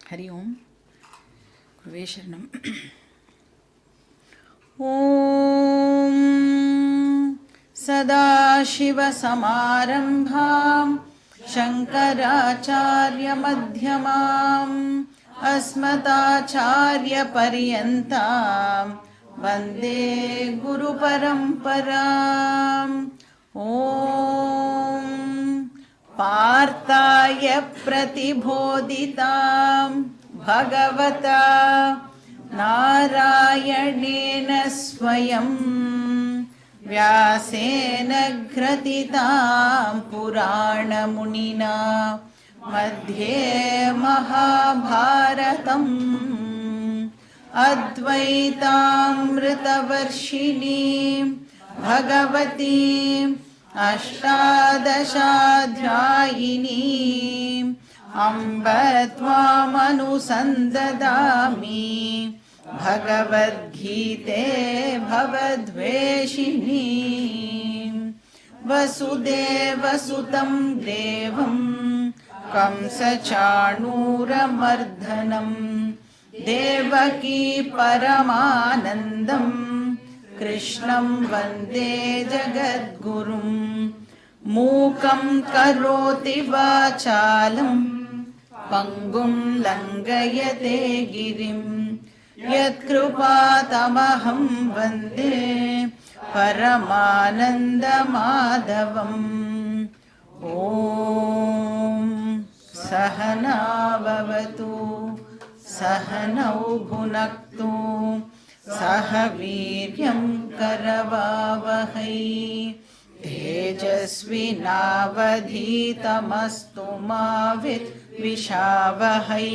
हरि ओम गुरुवे शरणम। ओम सदाशिवसमारम्भां शङ्कराचार्यमध्यमाम् अस्मदाचार्यपर्यन्तां वन्दे गुरुपरम्पराम्। ॐ पार्थाय प्रतिबोधितां भगवता नारायणेन स्वयं व्यासेन ग्रथितां पुराणमुनिना मध्ये महाभारतम् अद्वैतामृतवर्षिणीं भगवतीम् अष्टादशाध्यायिनीम् अम्ब त्वामनुसन्ददामि भगवद्गीते भवद्वेषिणीम्। वसुदेवसुतं देवं कंसचाणूरमर्दनं देवकी परमानन्दम् कृष्णं वन्दे जगद्गुरुं। मूकं करोति वाचालं पङ्गुं लङ्घयते गिरिं यत्कृपातमहं वन्दे परमानन्दमाधवम्। ॐ सहना भवतु सहनौ भुनक्तु सह वीर्यं करवावहै तेजस्विनावधीतमस्तु मा विद्विषावहै।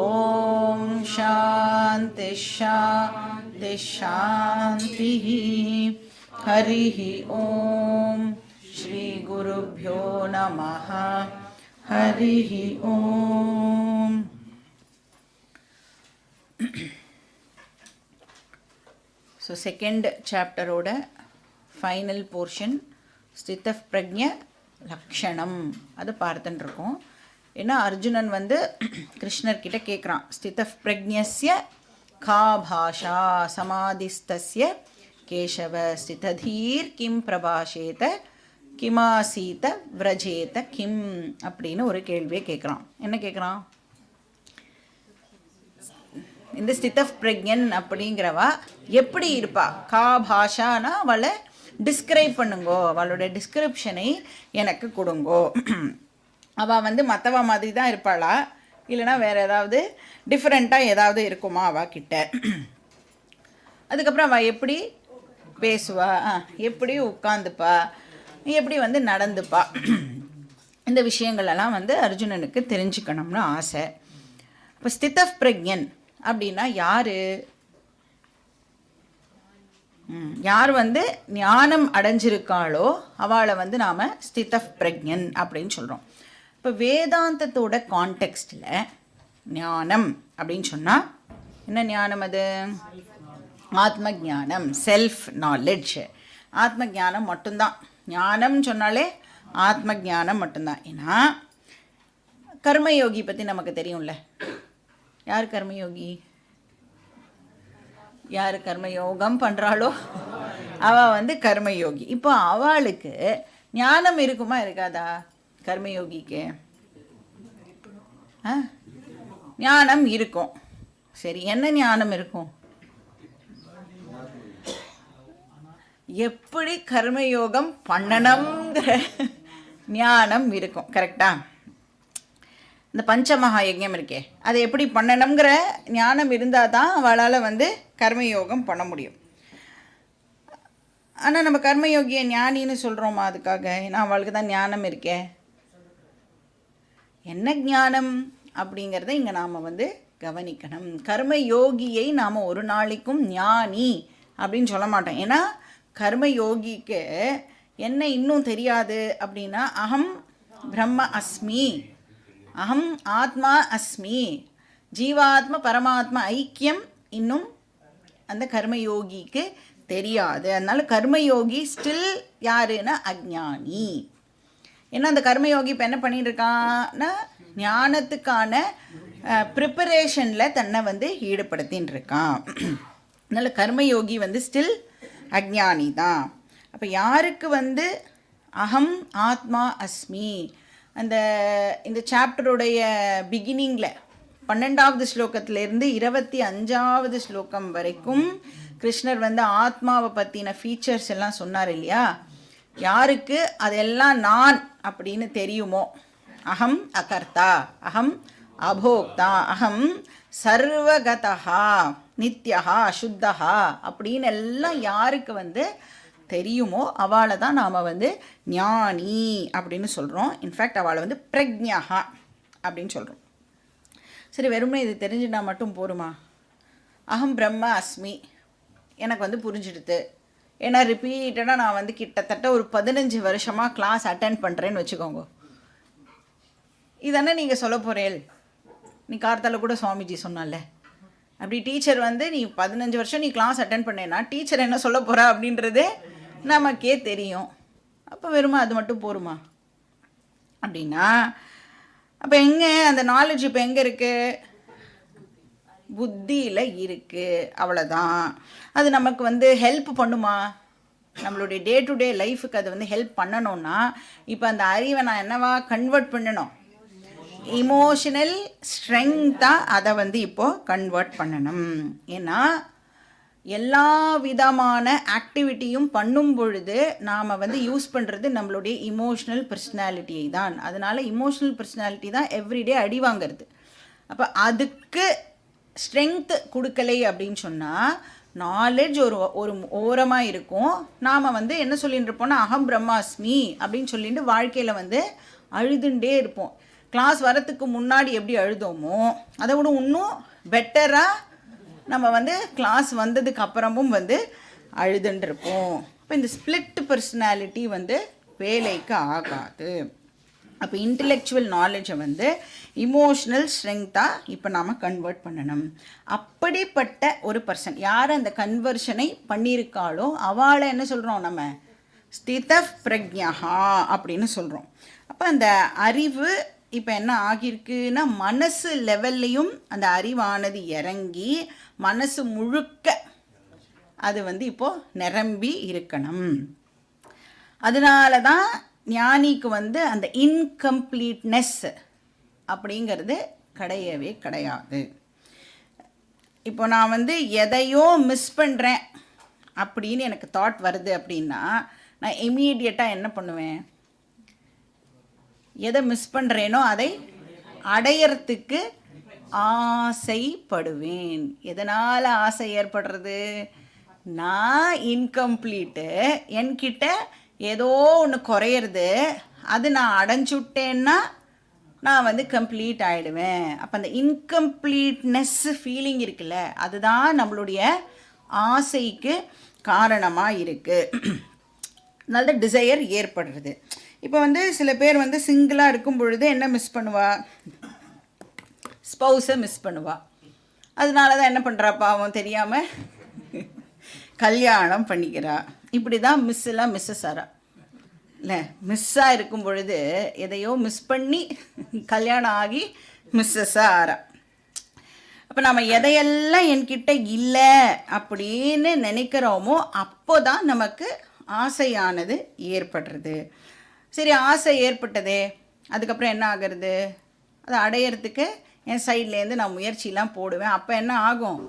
ॐ शान्ति शान्ति शान्तिः। हरिः ॐ श्री गुरुभ्यो नमः। हरिः ॐ। ஸோ செகண்ட் சாப்டரோட ஃபைனல் போர்ஷன் ஸ்தித பிரக்ஞ லக்ஷணம் அது பார்த்துட்டுருக்கோம். ஏன்னா அர்ஜுனன் வந்து கிருஷ்ணர்கிட்ட கேட்குறான், ஸ்தித பிரக்ஞஸ்ய கா பாஷா சமாதிஸ்தஸ்ய கேசவ ஸ்திததீர் கிம் பிரபாஷேத கிமாசீத விரஜேத கிம் அப்படின்னு ஒரு கேள்வியை கேட்குறான். என்ன கேட்குறான்? இந்த ஸ்தித பிரக்ஞன் அப்படிங்கிறவா எப்படி இருப்பா? கா பாஷானா அவளை டிஸ்கிரைப் பண்ணுங்கோ, அவளோட டிஸ்கிரிப்ஷனை எனக்கு கொடுங்கோ. அவள் வந்து மற்றவ மாதிரி தான் இருப்பாளா, இல்லைனா வேறு ஏதாவது டிஃப்ரெண்ட்டாக ஏதாவது இருக்குமா அவகிட்ட? அதுக்கப்புறம் அவள் எப்படி பேசுவா, எப்படி உட்காந்துப்பா, எப்படி வந்து நடந்துப்பா, இந்த விஷயங்களெல்லாம் வந்து அர்ஜுனனுக்கு தெரிஞ்சுக்கணும்னு ஆசை. இப்போ ஸ்தித பிரக்ஞன் அப்படின்னா யார்? யார் வந்து ஞானம் அடைஞ்சிருக்காளோ அவளை வந்து நாம் ஸ்தித பிரக்ஞன் அப்படின்னு சொல்கிறோம். இப்போ வேதாந்தத்தோட கான்டெக்ஸ்டில் ஞானம் அப்படின்னு சொன்னால் என்ன ஞானம்? அது ஆத்ம ஞானம், செல்ஃப் நாலெட்ஜ். ஆத்ம ஞானம் மட்டும்தான். ஞானம் சொன்னாலே ஆத்ம ஞானம் மட்டும்தான். ஏன்னா கர்மயோகி பற்றி நமக்கு தெரியும்ல. யார் கர்மயோகி? யார் கர்மயோகம் பண்ணுறாளோ அவள் வந்து கர்மயோகி. இப்போ அவளுக்கு ஞானம் இருக்குமா இருக்காதா? கர்மயோகிக்கு ஞானம் இருக்கும். சரி, என்ன ஞானம் இருக்கும்? எப்படி கர்மயோகம் பண்ணணுங்கிற ஞானம் இருக்கும். கரெக்டா? இந்த பஞ்சமகா யஜ்ஞம் இருக்கே, அதை எப்படி பண்ணணுங்கிற ஞானம் இருந்தால் தான் அவளால் வந்து கர்மயோகம் பண்ண முடியும். ஆனால் நம்ம கர்மயோகியை ஞானின்னு சொல்கிறோமா அதுக்காக? ஏன்னா அவளுக்கு தான் ஞானம் இருக்கே. என்ன ஞானம் அப்படிங்கிறத இங்கே நாம் வந்து கவனிக்கணும். கர்மயோகியை நாம் ஒரு நாளைக்கும் ஞானி அப்படின்னு சொல்ல மாட்டோம். ஏன்னா கர்மயோகிக்கு என்ன இன்னும் தெரியாது அப்படின்னா, அகம் பிரம்ம அஸ்மி, அகம் ஆத்மா அஸ்மி, ஜீவாத்ம பரமாத்மா ஐக்கியம் இன்னும் அந்த கர்மயோகிக்கு தெரியாது. அதனால் கர்மயோகி ஸ்டில் யாருன்னா அஜ்ஞானி. ஏன்னா அந்த கர்மயோகி இப்போ என்ன பண்ணிட்டு இருக்கான்னா ஞானத்துக்கான ப்ரிப்பரேஷனில் தன்னை வந்து ஈடுபடுத்தின்னு இருக்கான். அதனால் கர்மயோகி வந்து ஸ்டில் அஜ்ஞானி தான். அப்போ யாருக்கு வந்து அகம் ஆத்மா அஸ்மி இந்த சாப்டருடைய பிகினிங்கில் 12வது ஸ்லோகத்திலேருந்து 25வது ஸ்லோகம் வரைக்கும் கிருஷ்ணர் வந்து ஆத்மாவை பற்றின ஃபீச்சர்ஸ் எல்லாம் சொன்னார் இல்லையா. யாருக்கு அதெல்லாம் நான் அப்படின்னு தெரியுமோ, அகம் அகர்த்தா, அகம் அபோக்தா, அகம் சர்வகதா நித்யஹா சுத்தஹா அப்படின்னு எல்லாம் யாருக்கு வந்து தெரியுமோ அவளை தான் நாம் வந்து ஞானி அப்படின்னு சொல்கிறோம். இன்ஃபேக்ட் அவளை வந்து பிரக்ஞா அப்படின்னு சொல்கிறோம். சரி, வெறுமே இது தெரிஞ்சுட்டா மட்டும் போருமா? அகம் பிரம்ம அஸ்மி எனக்கு வந்து புரிஞ்சிடுது. ஏன்னா ரிப்பீட்டடாக நான் வந்து கிட்டத்தட்ட ஒரு 15 வருஷமாக கிளாஸ் அட்டென்ட் பண்ணுறேன்னு வச்சுக்கோங்க. இதானே நீங்கள் சொல்ல போகிறேன். நீ கார்த்தால கூட சுவாமிஜி சொன்னால, அப்படி டீச்சர் வந்து நீ 15 வருஷம் நீ கிளாஸ் அட்டென்ட் பண்ணேன்னா டீச்சர் என்ன சொல்ல போகிறா அப்படின்றது நமக்கே தெரியும். அப்போ வெறுமா அது மட்டும் போருமா அப்படின்னா, அப்போ எங்கே அந்த நாலேஜ் இப்போ எங்கே இருக்குது? புத்தியில் இருக்குது. அவ்வளோதான். அது நமக்கு வந்து ஹெல்ப் பண்ணுமா? நம்மளுடைய டே டு டே லைஃபுக்கு அது வந்து ஹெல்ப் பண்ணணும்னா இப்போ அந்த அறிவை நான் என்னவா கன்வெர்ட் பண்ணணும்? இமோஷனல் ஸ்ட்ரெங்க்த்தாக அதை வந்து இப்போது கன்வெர்ட் பண்ணணும். ஏன்னா எல்லா விதமான ஆக்டிவிட்டியும் பண்ணும் பொழுது நாம் வந்து யூஸ் பண்ணுறது நம்மளுடைய இமோஷ்னல் பர்சனாலிட்டியை தான். அதனால் இமோஷ்னல் பர்சனாலிட்டி தான் எவ்ரிடே அடி வாங்கிறது. அப்போ அதுக்கு ஸ்ட்ரென்த் கொடுக்கலை அப்படின்னு சொன்னால் நாலேஜ் ஒரு ஓரமாக இருக்கும். நாம் வந்து என்ன சொல்லிட்டு இருப்போம்னா அகம் பிரம்மாஸ்மி அப்படின்னு சொல்லிட்டு வாழ்க்கையில் வந்து அழுதுண்டே இருப்போம். கிளாஸ் வரத்துக்கு முன்னாடி எப்படி அழுதோமோ அதை விட இன்னும் பெட்டராக நம்ம வந்து கிளாஸ் வந்ததுக்கு அப்புறமும் வந்து அழுதுன்ட்ருப்போம். இப்போ இந்த ஸ்பிளிட் பர்சனாலிட்டி வந்து வேலைக்கு ஆகாது. அப்போ இன்டெலெக்சுவல் நாலேஜை வந்து இமோஷ்னல் ஸ்ட்ரெங்க்த்தாக இப்போ நாம் கன்வெர்ட் பண்ணணும். அப்படிப்பட்ட ஒரு பர்சன் யார் அந்த கன்வர்ஷனை பண்ணியிருக்காளோ அவளை என்ன சொல்கிறோம்? நம்ம ஸ்தித பிரக்ஞா அப்படின்னு சொல்கிறோம். அப்போ அந்த அறிவு இப்போ என்ன ஆகியிருக்குன்னா மனசு லெவல்லையும் அந்த அறிவானது இறங்கி மனசு முழுக்க அது வந்து இப்போது நிரம்பி இருக்கணும். அதனால தான் ஞானிக்கு வந்து அந்த இன்கம்ப்ளீட்னஸ் அப்படிங்கிறது கிடையவே கிடையாது. இப்போ நான் வந்து எதையோ மிஸ் பண்ணுறேன் அப்படின்னு எனக்கு தாட் வருது அப்படின்னா நான் இமீடியட்டாக என்ன பண்ணுவேன்? எதை மிஸ் பண்ணுறேனோ அதை அடையறதுக்கு ஆசைப்படுவேன். எதனால் ஆசை ஏற்படுறது? நான் இன்கம்ப்ளீட்டு, என்கிட்ட ஏதோ ஒன்று குறையிறது, அது நான் அடைஞ்சுட்டேன்னா நான் வந்து கம்ப்ளீட் ஆகிடுவேன். அப்போ அந்த இன்கம்ப்ளீட்னஸ் ஃபீலிங் இருக்குல்ல, அதுதான் நம்மளுடைய ஆசைக்கு காரணமாக இருக்குது. நல்ல டிசையர் ஏற்படுறது. இப்போ வந்து சில பேர் வந்து சிங்கிளாக இருக்கும் பொழுது என்ன மிஸ் பண்ணுவா? ஸ்பௌஸை மிஸ் பண்ணுவா. அதனால தான் என்ன பண்ணுறா பாவம் தெரியாமல் கல்யாணம் பண்ணிக்கிறா. இப்படி தான் மிஸ்ஸெல்லாம் மிஸ்ஸஸ் ஆறா இல்லை. மிஸ்ஸாக இருக்கும் பொழுது எதையோ மிஸ் பண்ணி கல்யாணம் ஆகி மிஸ்ஸஸாக ஆறா. அப்போ நம்ம எதையெல்லாம் என்கிட்ட இல்லை அப்படின்னு நினைக்கிறோமோ அப்போ தான் நமக்கு ஆசையானது ஏற்படுறது. சரி, ஆசை ஏற்பட்டதே, அதுக்கப்புறம் என்ன ஆகிறது? அதை அடையிறதுக்கு என் சைட்லேருந்து நான் முயற்சியெலாம் போடுவேன். அப்போ என்ன ஆகும்?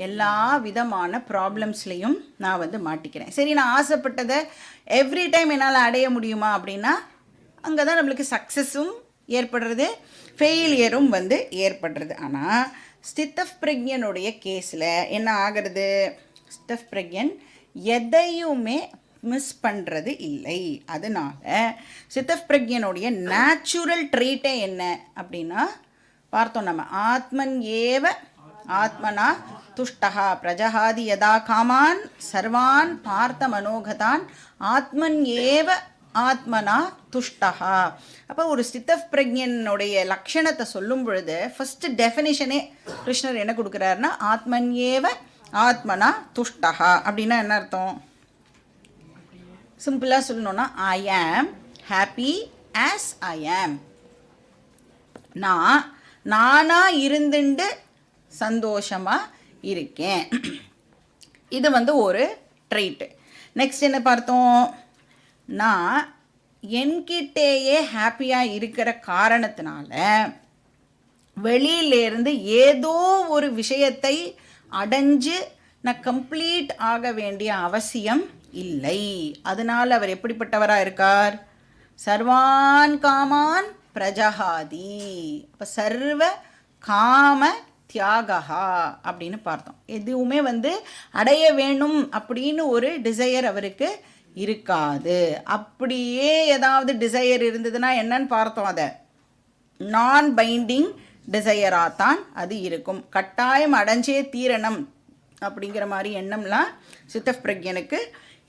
எல்லா விதமான ப்ராப்ளம்ஸ்லேயும் நான் வந்து மாட்டிக்கிறேன். சரி, நான் ஆசைப்பட்டதை எவ்ரி டைம் என்னால் அடைய முடியுமா அப்படின்னா அங்கே தான் நம்மளுக்கு சக்ஸஸும் ஏற்படுறது, ஃபெயிலியரும் வந்து ஏற்படுறது. ஆனால் ஸ்தித பிரக்ஞனுடைய கேஸில் என்ன ஆகிறது? ஸ்தித பிரக்ஞன் எதையுமே மிஸ் பண்ணுறது இல்லை. அதனால் ஸ்தித பிரக்ஞனுடைய நேச்சுரல் ட்ரீட்டே என்ன அப்படின்னா பார்த்தோம் நம்ம. ஆத்மன் ஏவ ஆத்மனா துஷ்டா பிரஜஹாதி யதா காமான் சர்வான் பார்த்த மனோகதான் ஆத்மன் ஏவ ஆத்மனா துஷ்டா. அப்போ ஒரு ஸ்தித பிரக்ஞனுடைய லக்ஷணத்தை சொல்லும் பொழுது ஃபஸ்ட்டு டெஃபினிஷனே கிருஷ்ணர் என்ன கொடுக்குறாருன்னா ஆத்மன் ஏவ ஆத்மனா துஷ்டா. அப்படின்னா என்ன அர்த்தம்? சிம்பிளாக சொல்லணுன்னா ஐ ஆம் ஹாப்பி ஆஸ் ஐ ஆம். நான் நானாக இருந்துண்டு சந்தோஷமாக இருக்கேன். இது வந்து ஒரு ட்ரைட்டு. நெக்ஸ்ட் என்ன பார்த்தோம்? நான் என்கிட்டேயே ஹாப்பியாக இருக்கிற காரணத்தினால வெளியிலேருந்து ஏதோ ஒரு விஷயத்தை அடைஞ்சு நான் கம்ப்ளீட் ஆக வேண்டிய அவசியம் இல்லை. அதனால் அவர் எப்படிப்பட்டவராக இருக்கார்? சர்வான் காமான் பிரஜஹாதி. அப்போ சர்வ காம தியாகா அப்படின்னு பார்த்தோம். எதுவுமே வந்து அடைய வேணும் அப்படின்னு ஒரு டிசையர் அவருக்கு இருக்காது. அப்படியே ஏதாவது டிசையர் இருந்ததுன்னா என்னன்னு பார்த்தோம்? அதை நான் பைண்டிங் டிசையராக தான் அது இருக்கும். கட்டாயம் அடைஞ்சே தீரணும் அப்படிங்கிற மாதிரி எண்ணம்லாம் சித்தப் பிரக்ஞனுக்கு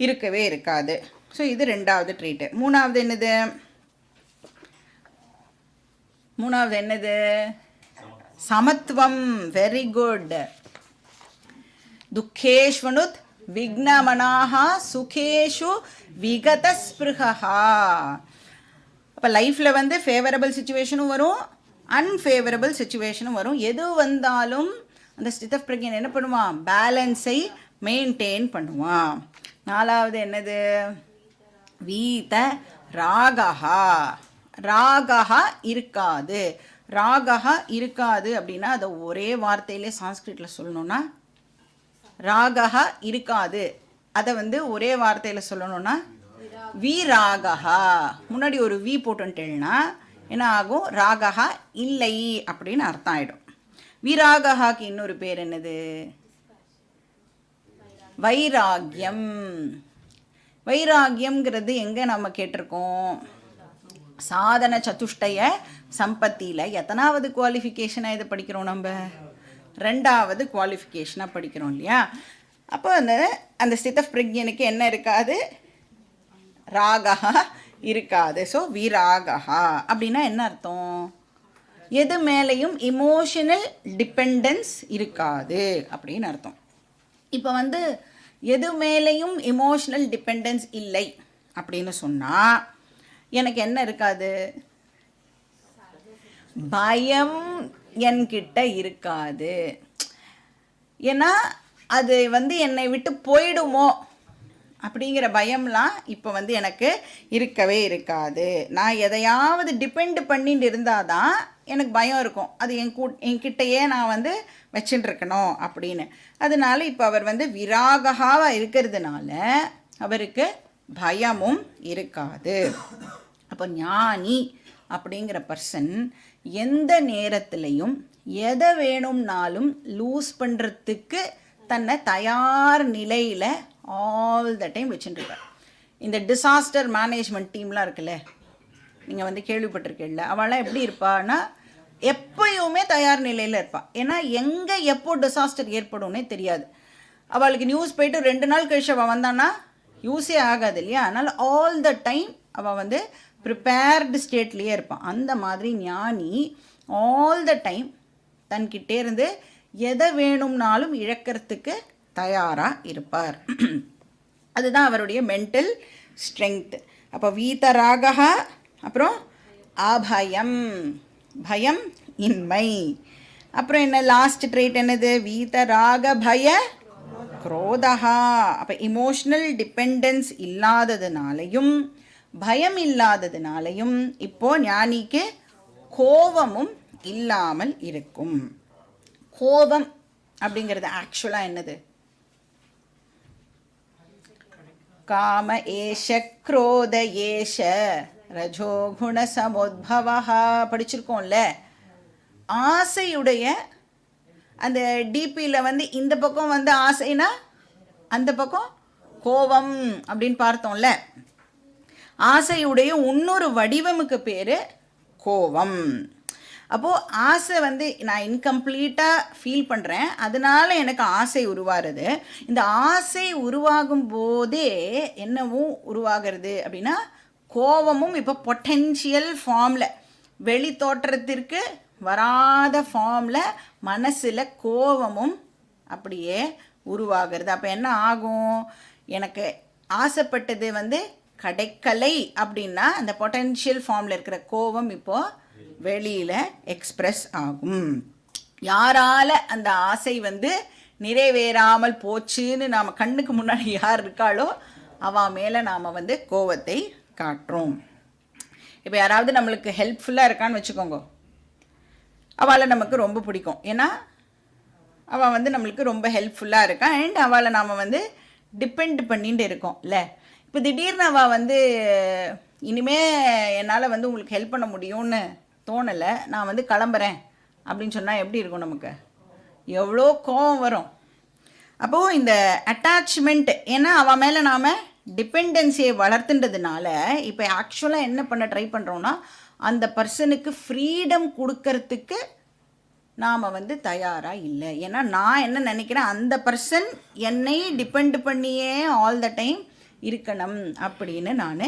இருக்கவே இருக்காது. ஸோ இது ரெண்டாவது ட்ரீட்டு. மூணாவது என்னது? சமத்துவம். Very good. துக்கேஷ்வனுத் விக்னமனாஹா சுகேஷு விகத ஸ்பிருஹா. அப்போ லைஃப்பில் வந்து ஃபேவரபிள் சுச்சுவேஷனும் வரும், அன்ஃபேவரபிள் சுச்சுவேஷனும் வரும். எது வந்தாலும் அந்த ஸ்திதப் பிரக்ஞன் என்ன பண்ணுவான்? பேலன்ஸை மெயின்டைன் பண்ணுவான். நாலாவது என்னது? வீத ராகஹா. ராகஹா இருக்காது. ராகஹா இருக்காது அப்படின்னா அதை ஒரே வார்த்தையிலே சான்ஸ்கிரிட்டில் சொல்லணும்னா ராகஹா இருக்காது. அதை வந்து ஒரே வார்த்தையில் சொல்லணும்னா விராகஹா. முன்னாடி ஒரு வி போட்டுட்டேன்னா என்ன ஆகும்? ராகஹா இல்லை அப்படின்னு அர்த்தம் ஆகிடும். விராகஹாக்கு இன்னொரு பேர் என்னது? வைராகியம். வைராகியம்ங்கிறது எங்கே நம்ம கேட்டிருக்கோம்? சாதன சதுஷ்டய சம்பத்தியில் எத்தனாவது குவாலிஃபிகேஷனாக இதை படிக்கிறோம்? நம்ம ரெண்டாவது குவாலிஃபிகேஷனாக படிக்கிறோம் இல்லையா? அப்போ அந்த ஸ்திதப் பிரக்ஞனுக்கு என்ன இருக்காது? ராகஹா இருக்காது. ஸோ விராகஹா அப்படின்னா என்ன அர்த்தம்? எது மேலேயும் இமோஷனல் டிபெண்டன்ஸ் இருக்காது அப்படின்னு அர்த்தம். இப்போ வந்து எது மேலேயும் இமோஷனல் டிபெண்டன்ஸ் இல்லை அப்படின்னு சொன்னால் எனக்கு என்ன இருக்காது? பயம் என்கிட்ட இருக்காது. ஏன்னா அது வந்து என்னை விட்டு போயிடுமோ அப்படிங்கிற பயம்லாம் இப்போ வந்து எனக்கு இருக்கவே இருக்காது. நான் எதையாவது டிபெண்ட் பண்ணிட்டு இருந்தால் தான் எனக்கு பயம் இருக்கும். அது என்கிட்டயே நான் வந்து வச்சுட்டுருக்கணும் அப்படின்னு. அதனால இப்போ அவர் வந்து விராகஹாவாக இருக்கிறதுனால அவருக்கு பயமும் இருக்காது. அப்போ ஞானி அப்படிங்கிற பர்சன் எந்த நேரத்துலையும் எதை வேணும்னாலும் லூஸ் பண்ணுறதுக்கு தன்னை தயார் நிலையில் ஆல் த டைம் வச்சுட்டுருக்கார். இந்த டிசாஸ்டர் மேனேஜ்மெண்ட் டீம்லாம் இருக்குல்ல, நீங்கள் வந்து கேள்விப்பட்டிருக்கீங்கள, அவளாம் எப்படி இருப்பான்னா எப்பயுமே தயார் நிலையில் இருப்பாள். ஏன்னா எங்கே எப்போ டிசாஸ்டர் ஏற்படும்னே தெரியாது. அவளுக்கு நியூஸ் போயிட்டு 2 நாள் கழிச்சு அவள் வந்தான்னா யூஸே ஆகாது இல்லையா? அதனால் ஆல் த டைம் அவள் வந்து ப்ரிப்பேர்டு ஸ்டேட்லேயே இருப்பான். அந்த மாதிரி ஞானி ஆல் த டைம் தன்கிட்டே இருந்து எதை வேணும்னாலும் இழக்கிறதுக்கு தயாராக இருப்பார். அதுதான் அவருடைய மென்டல் ஸ்ட்ரென்த். அப்போ வீதராகா, அப்புறம் அபயம், பயம் இன்மை. அப்புறம் என்ன லாஸ்ட் ட்ரேட் என்னது? வீதராக பய குரோதஹா. அப்போ இமோஷ்னல் டிபெண்டன்ஸ் இல்லாததுனாலையும் பயம் இல்லாததுனாலையும் இப்போ ஞானிக்கு கோபமும் இல்லாமல் இருக்கும். கோபம் அப்படிங்கிறது ஆக்சுவலாக என்னது? காம ஏஷ குரோத ஏஷ ரஜோகுண சமோத்பவஹா படிச்சிருக்கோம்ல. ஆசையுடைய அந்த டிபியில் வந்து இந்த பக்கம் வந்து ஆசைனா அந்த பக்கம் கோபம் அப்படின்னு பார்த்தோம்ல. ஆசையுடைய இன்னொரு வடிவமுக்கு பேர் கோபம். அப்போது ஆசை வந்து நான் இன்கம்ப்ளீட்டாக ஃபீல் பண்ணுறேன், அதனால எனக்கு ஆசை உருவாகிறது. இந்த ஆசை உருவாகும் போதே என்னவும் உருவாகிறது அப்படின்னா கோபமும் இப்போ பொட்டென்ஷியல் ஃபார்மில், வெளி தோற்றத்திற்கு வராத ஃபார்மில் மனசில் கோபமும் அப்படியே உருவாகிறது. அப்போ என்ன ஆகும்? எனக்கு ஆசைப்பட்டது வந்து கிடைக்கலை அப்படின்னா அந்த பொட்டென்ஷியல் ஃபார்மில் இருக்கிற கோபம் இப்போது வெளியில் எக்ஸ்பிரஸ் ஆகும். யாரால் அந்த ஆசை வந்து நிறைவேறாமல் போச்சுன்னு நாம் கண்ணுக்கு முன்னாடி யார் இருக்காளோ அவள் மேலே நாம் வந்து கோவத்தை காட்டுறோம். இப்போ யாராவது நம்மளுக்கு ஹெல்ப்ஃபுல்லாக இருக்கான்னு வச்சுக்கோங்க, அவளை நமக்கு ரொம்ப பிடிக்கும். ஏன்னா அவள் வந்து நம்மளுக்கு ரொம்ப ஹெல்ப்ஃபுல்லாக இருக்கான் அண்ட் அவளை நாம் வந்து டிபெண்ட் பண்ணிட்டு இருக்கோம் இல்லை. இப்போ திடீர்னு அவள் வந்து இனிமே என்னால் வந்து உங்களுக்கு ஹெல்ப் பண்ண முடியும்னு தோணலை, நான் வந்து கிளம்புறேன் அப்படின்னு சொன்னால் எப்படி இருக்கும்? நமக்கு எவ்வளோ கோவம் வரும். அப்போது இந்த அட்டாச்மெண்ட், ஏன்னா அவன் மேலே நாம் டிபெண்டன்சியை வளர்த்துன்றதுனால இப்போ ஆக்சுவலாக என்ன பண்ண ட்ரை பண்ணுறோன்னா அந்த பர்சனுக்கு ஃப்ரீடம் கொடுக்கறதுக்கு நாம் வந்து தயாராக இல்லை. ஏன்னா நான் என்ன நினைக்கிறேன், அந்த பர்சன் என்னை டிபெண்ட் பண்ணியே ஆல் த டைம் இருக்கணும் அப்படின்னு நான்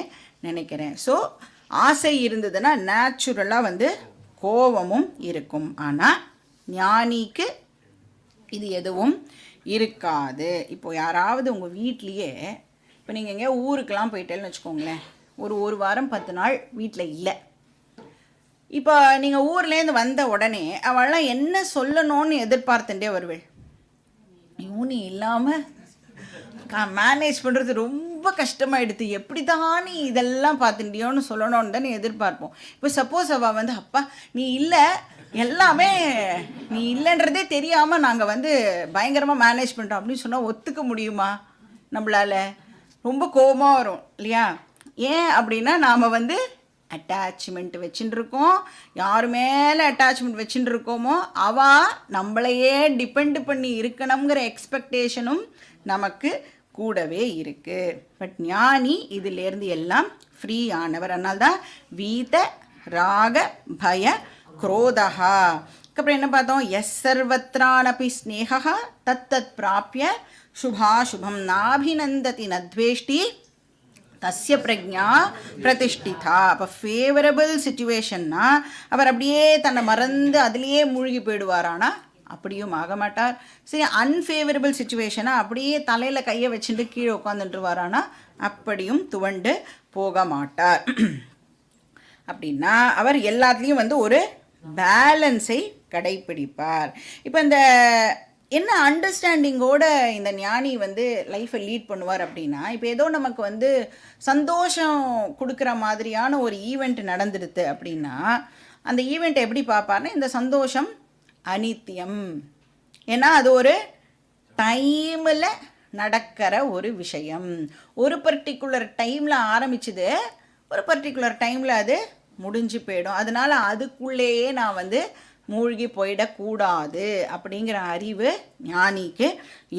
நினைக்கிறேன். ஸோ ஆசை இருந்ததுன்னா நேச்சுரலாக வந்து கோபமும் இருக்கும். ஆனால் ஞானிக்கு இது எதுவும் இருக்காது. இப்போது யாராவது உங்கள் வீட்லேயே, இப்போ நீங்கள் எங்கேயோ ஊருக்கெலாம் போயிட்டேன்னு வச்சுக்கோங்களேன், ஒரு வாரம் 10 நாள் வீட்டில் இல்லை. இப்போ நீங்கள் ஊர்லேருந்து வந்த உடனே அவள்லாம் என்ன சொல்லணும்னு எதிர்பார்த்துட்டே வருவேள். யூனி இல்லாமல் மேனேஜ் பண்ணுறது ரொம்ப கஷ்டமாயிடுது, எப்படி தான் நீ இதெல்லாம் பார்த்துட்டியோன்னு சொல்லணும்னு தானே எதிர்பார்ப்போம். இப்போ சப்போஸ் அவள் வந்து அப்பா நீ இல்லை, எல்லாமே நீ இல்லைன்றதே தெரியாமல் நாங்கள் வந்து பயங்கரமாக மேனேஜ் பண்ணுறோம் அப்படின்னு சொன்னால் ஒத்துக்க முடியுமா நம்மளால்? ரொம்ப கோபமாக வரும் இல்லையா? ஏன் அப்படின்னா நாம் வந்து அட்டாச்மெண்ட் வச்சுட்டு இருக்கோம். யார் மேலே அட்டாச்மெண்ட் வச்சுட்டு இருக்கோமோ அவள் நம்மளையே டிபெண்ட் பண்ணி இருக்கணுங்கிற எக்ஸ்பெக்டேஷனும் நமக்கு கூடவே இருக்குது. பட் ஞானி இதிலேருந்து எல்லாம் ஃப்ரீ ஆனவர். அதனால்தான் வீத ராக பய குரோதஹா. அப்புறம் என்ன பார்த்தோம்? எஸ் சர்வத்ரானபி ஸ்னேகா தத்தத் பிராப்ய சுபாசுபம் நாபிநந்ததி நத்வேஷ்டி தஸ்ய பிரஜா பிரதிஷ்டிதா. அப்போ ஃபேவரபிள் சிச்சுவேஷன்னா அவர் அப்படியே தன்னை மறந்து அதுலேயே மூழ்கி போயிடுவாரானா அப்படியும் ஆக மாட்டார். சரி, அன்ஃபேவரபிள் சிச்சுவேஷனாக அப்படியே தலையில் கையை வச்சுட்டு கீழே உட்காந்துட்டுருவாரானா அப்படியும் துவண்டு போக மாட்டார். அப்படின்னா அவர் எல்லாத்துலேயும் வந்து ஒரு பேலன்ஸை கடைப்பிடிப்பார். இப்போ இந்த என்ன அண்டர்ஸ்டாண்டிங்கோட இந்த ஞானி வந்து லைஃப்பை லீட் பண்ணுவார் அப்படின்னா, இப்போ ஏதோ நமக்கு வந்து சந்தோஷம் கொடுக்குற மாதிரியான ஒரு ஈவெண்ட் நடந்துடுது அப்படின்னா அந்த ஈவெண்ட்டை எப்படி பார்ப்பார்னா, இந்த சந்தோஷம் அனித்தியம். ஏன்னா அது ஒரு டைமில் நடக்கிற ஒரு விஷயம். ஒரு பர்டிகுலர் டைமில் ஆரம்பிச்சுது, ஒரு பர்டிகுலர் டைமில் அது முடிஞ்சு போயிடும். அதனால் அதுக்குள்ளேயே நான் வந்து மூழ்கி போயிடக்கூடாது அப்படிங்கிற அறிவு ஞானிக்கு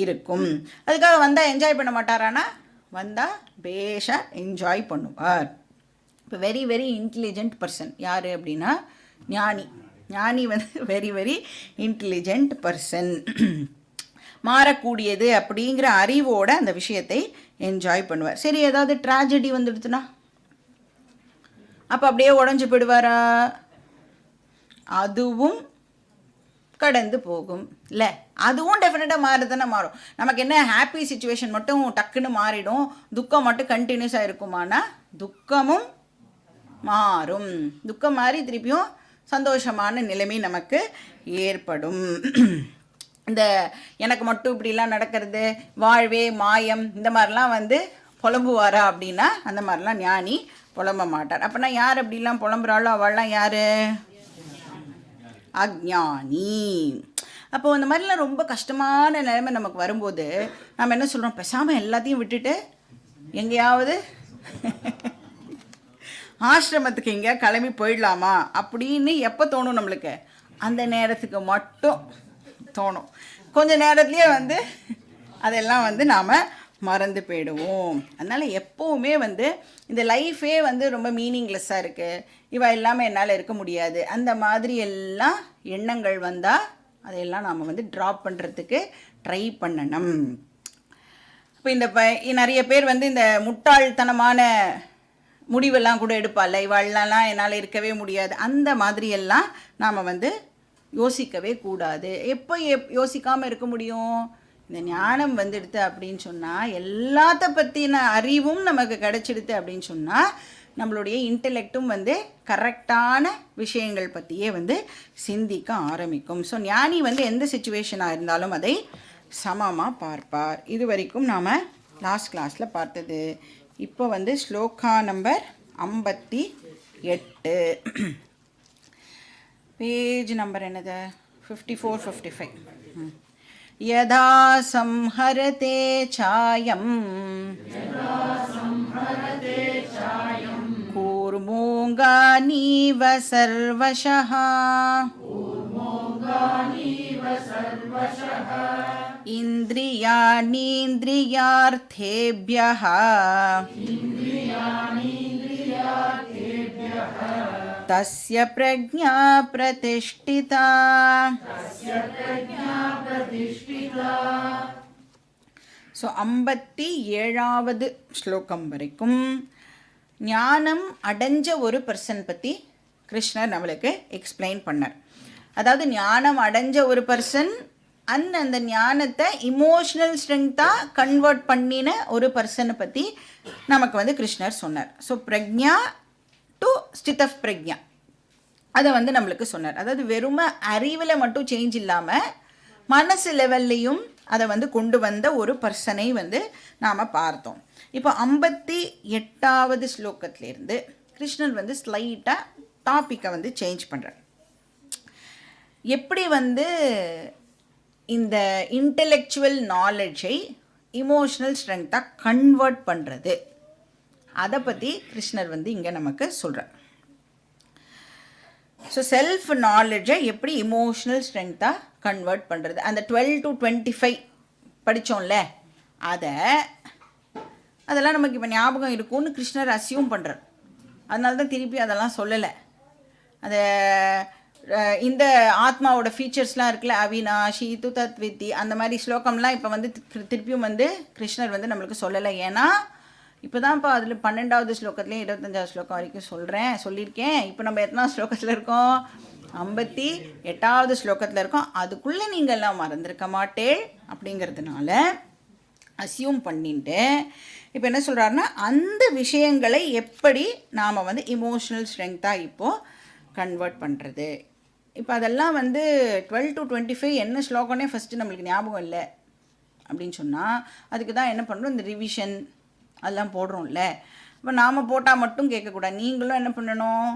இருக்கும். அதுக்காக வந்தால் என்ஜாய் பண்ண மாட்டாரானா, வந்தால் பேஷாக என்ஜாய் பண்ணுவார். இப்போ வெரி வெரி இன்டெலிஜென்ட் பர்சன் யார் அப்படின்னா ஞானி. ஞானி வந்து வெரி வெரி இன்டெலிஜென்ட் பர்சன். மாறக்கூடியது அப்படிங்கிற அறிவோட அந்த விஷயத்தை என்ஜாய் பண்ணுவார். சரி, ஏதாவது ட்ராஜடி வந்துடுதுன்னா அப்போ அப்படியே உடஞ்சி போயிடுவாரா? அதுவும் கடந்து போகும் இல்லை, அதுவும் டெஃபினட்டாக மாறுதானே மாறும். நமக்கு என்ன ஹாப்பி சுச்சுவேஷன் மட்டும் டக்குன்னு மாறிடும், துக்கம் மட்டும் கண்டினியூஸாக இருக்குமானா துக்கமும் மாறும். துக்கம் மாறி திருப்பியும் சந்தோஷமான நிலைமை நமக்கு ஏற்படும். இந்த எனக்கு மட்டும் இப்படிலாம் நடக்கிறது, வாழ்வே மாயம், இந்த மாதிரிலாம் வந்து புலம்புவாரா அப்படின்னா அந்த மாதிரிலாம் ஞானி புலம்ப மாட்டார். அப்படின்னா யார் அப்படிலாம் புலம்புறாளோ அவள்லாம் யார்? அஜ்ஞானி. அப்போது இந்த மாதிரிலாம் ரொம்ப கஷ்டமான நிலைமை நமக்கு வரும்போது நம்ம என்ன சொல்கிறோம்? பேசாமல் எல்லாத்தையும் விட்டுட்டு எங்கேயாவது ஆசிரமத்துக்கு எங்கேயா கிளம்பி போயிடலாமா அப்படின்னு எப்போ தோணும் நம்மளுக்கு? அந்த நேரத்துக்கு மட்டும் தோணும். கொஞ்ச நேரத்துலேயே வந்து அதெல்லாம் வந்து நாம் மறந்து போயிடுவோம். அதனால் எப்போவுமே வந்து இந்த லைஃபே வந்து ரொம்ப மீனிங்லெஸ்ஸாக இருக்குது, இவ எல்லாமே என்னால் இருக்க முடியாது, அந்த மாதிரி எல்லாம் எண்ணங்கள் வந்தால் அதையெல்லாம் நாம் வந்து ட்ராப் பண்ணுறதுக்கு ட்ரை பண்ணணும். இப்போ இந்த நிறைய பேர் வந்து இந்த முட்டாள்தனமான முடிவெல்லாம் கூட எடுப்பாள், இவாள்லாம் என்னால் இருக்கவே முடியாது, அந்த மாதிரியெல்லாம் நாம் வந்து யோசிக்கவே கூடாது. எப்போ யோசிக்காமல் இருக்க முடியும்? இந்த ஞானம் வந்துடுது அப்படின்னு சொன்னால், எல்லாத்த பற்றின அறிவும் நமக்கு கிடச்சிடுது அப்படின்னு சொன்னால் நம்மளுடைய இன்டெலெக்டும் வந்து கரெக்டான விஷயங்கள் பற்றியே வந்து சிந்திக்க ஆரம்பிக்கும். ஸோ ஞானி வந்து எந்த சுச்சுவேஷனாக இருந்தாலும் அதை சமமாக பார்ப்பார். இது வரைக்கும் நாம் லாஸ்ட் கிளாஸில் பார்த்தது. இப்போ வந்து ஸ்லோகா நம்பர் 58, பேஜ் நம்பர் என்னது, 54-55. யதா சம்ஹரதே சாயம் கூர்மோங்கானீவ சர்வஷः இந்திரியாணீந்திரியார்த்தேப்யः தஸ்ய பிரக்ஞா பிரதிஷ்டிதா. ஸோ 57வது ஸ்லோகம் வரைக்கும் ஞானம் அடைஞ்ச ஒரு பர்சன் பற்றி கிருஷ்ணர் நம்மளுக்கு எக்ஸ்பிளைன் பண்ணார். அதாவது ஞானம் அடைஞ்ச ஒரு பர்சன் அந்த ஞானத்தை இமோஷ்னல் ஸ்ட்ரெங்க்த்தாக கன்வெர்ட் பண்ணின ஒரு பர்சனை பற்றி நமக்கு வந்து கிருஷ்ணர் சொன்னார். So Pragya to Stith of பிரக்ஞா அதை வந்து நம்மளுக்கு சொன்னார். அதாவது வெறுமை அறிவில் மட்டும் சேஞ்ச் இல்லாமல் மனசு லெவல்லையும் அதை வந்து கொண்டு வந்த ஒரு பர்சனை வந்து நாம் பார்த்தோம். இப்போ 58வது ஸ்லோகத்திலேருந்து கிருஷ்ணர் வந்து ஸ்லைட்டாக டாப்பிக்கை வந்து சேஞ்ச் பண்ணுறார். எப்படி வந்து இந்த இன்டெலெக்சுவல் நாலேஜை இமோஷ்னல் ஸ்ட்ரெங்க்த்தாக கன்வெர்ட் பண்ணுறது, அதை பற்றி கிருஷ்ணர் வந்து இங்கே நமக்கு சொல்கிறார். ஸோ செல்ஃப் நாலேஜை எப்படி இமோஷ்னல் ஸ்ட்ரெங்க்த்தாக கன்வெர்ட் பண்ணுறது, அந்த 12 to 25 படித்தோம்ல, அதெல்லாம் நமக்கு இப்போ ஞாபகம் இருக்கும்னு கிருஷ்ணர் அசியூம் பண்ணுறார். அதனால தான் திருப்பி அதெல்லாம் சொல்லலை. அதை இந்த ஆத்மாவோட ஃபீச்சர்ஸ்லாம் இருக்குல்ல, அவினாஷி து தத்வித்தி, அந்த மாதிரி ஸ்லோகம்லாம் இப்போ வந்து திருப்பியும் வந்து கிருஷ்ணர் வந்து நம்மளுக்கு சொல்லலை. ஏன்னா இப்போ தான்ப்பா அதில் 12வது ஸ்லோகத்துலேயும் 25வது ஸ்லோகம் வரைக்கும் சொல்லியிருக்கேன். இப்போ நம்ம எத்தனை ஸ்லோகத்தில் இருக்கோம், 58வது ஸ்லோகத்தில் இருக்கோம். அதுக்குள்ளே நீங்கள் எல்லாம் மறந்துருக்க மாட்டேன் அப்படிங்கிறதுனால அசியூம் பண்ணிட்டு இப்போ என்ன சொல்கிறாருன்னா, அந்த விஷயங்களை எப்படி நாம் வந்து இமோஷ்னல் ஸ்ட்ரெங்க்த்தாக இப்போது கன்வெர்ட் பண்ணுறது. இப்போ அதெல்லாம் வந்து 12 to 25 என்ன ஸ்லோகனே ஃபஸ்ட்டு நம்மளுக்கு ஞாபகம் இல்லை அப்படின்னு சொன்னால், அதுக்கு தான் என்ன பண்ணுறோம், இந்த ரிவிஷன் அதெல்லாம் போடுறோம்ல. இப்போ நாம் போட்டால் மட்டும் கேட்கக்கூடாது, நீங்களும் என்ன பண்ணணும்,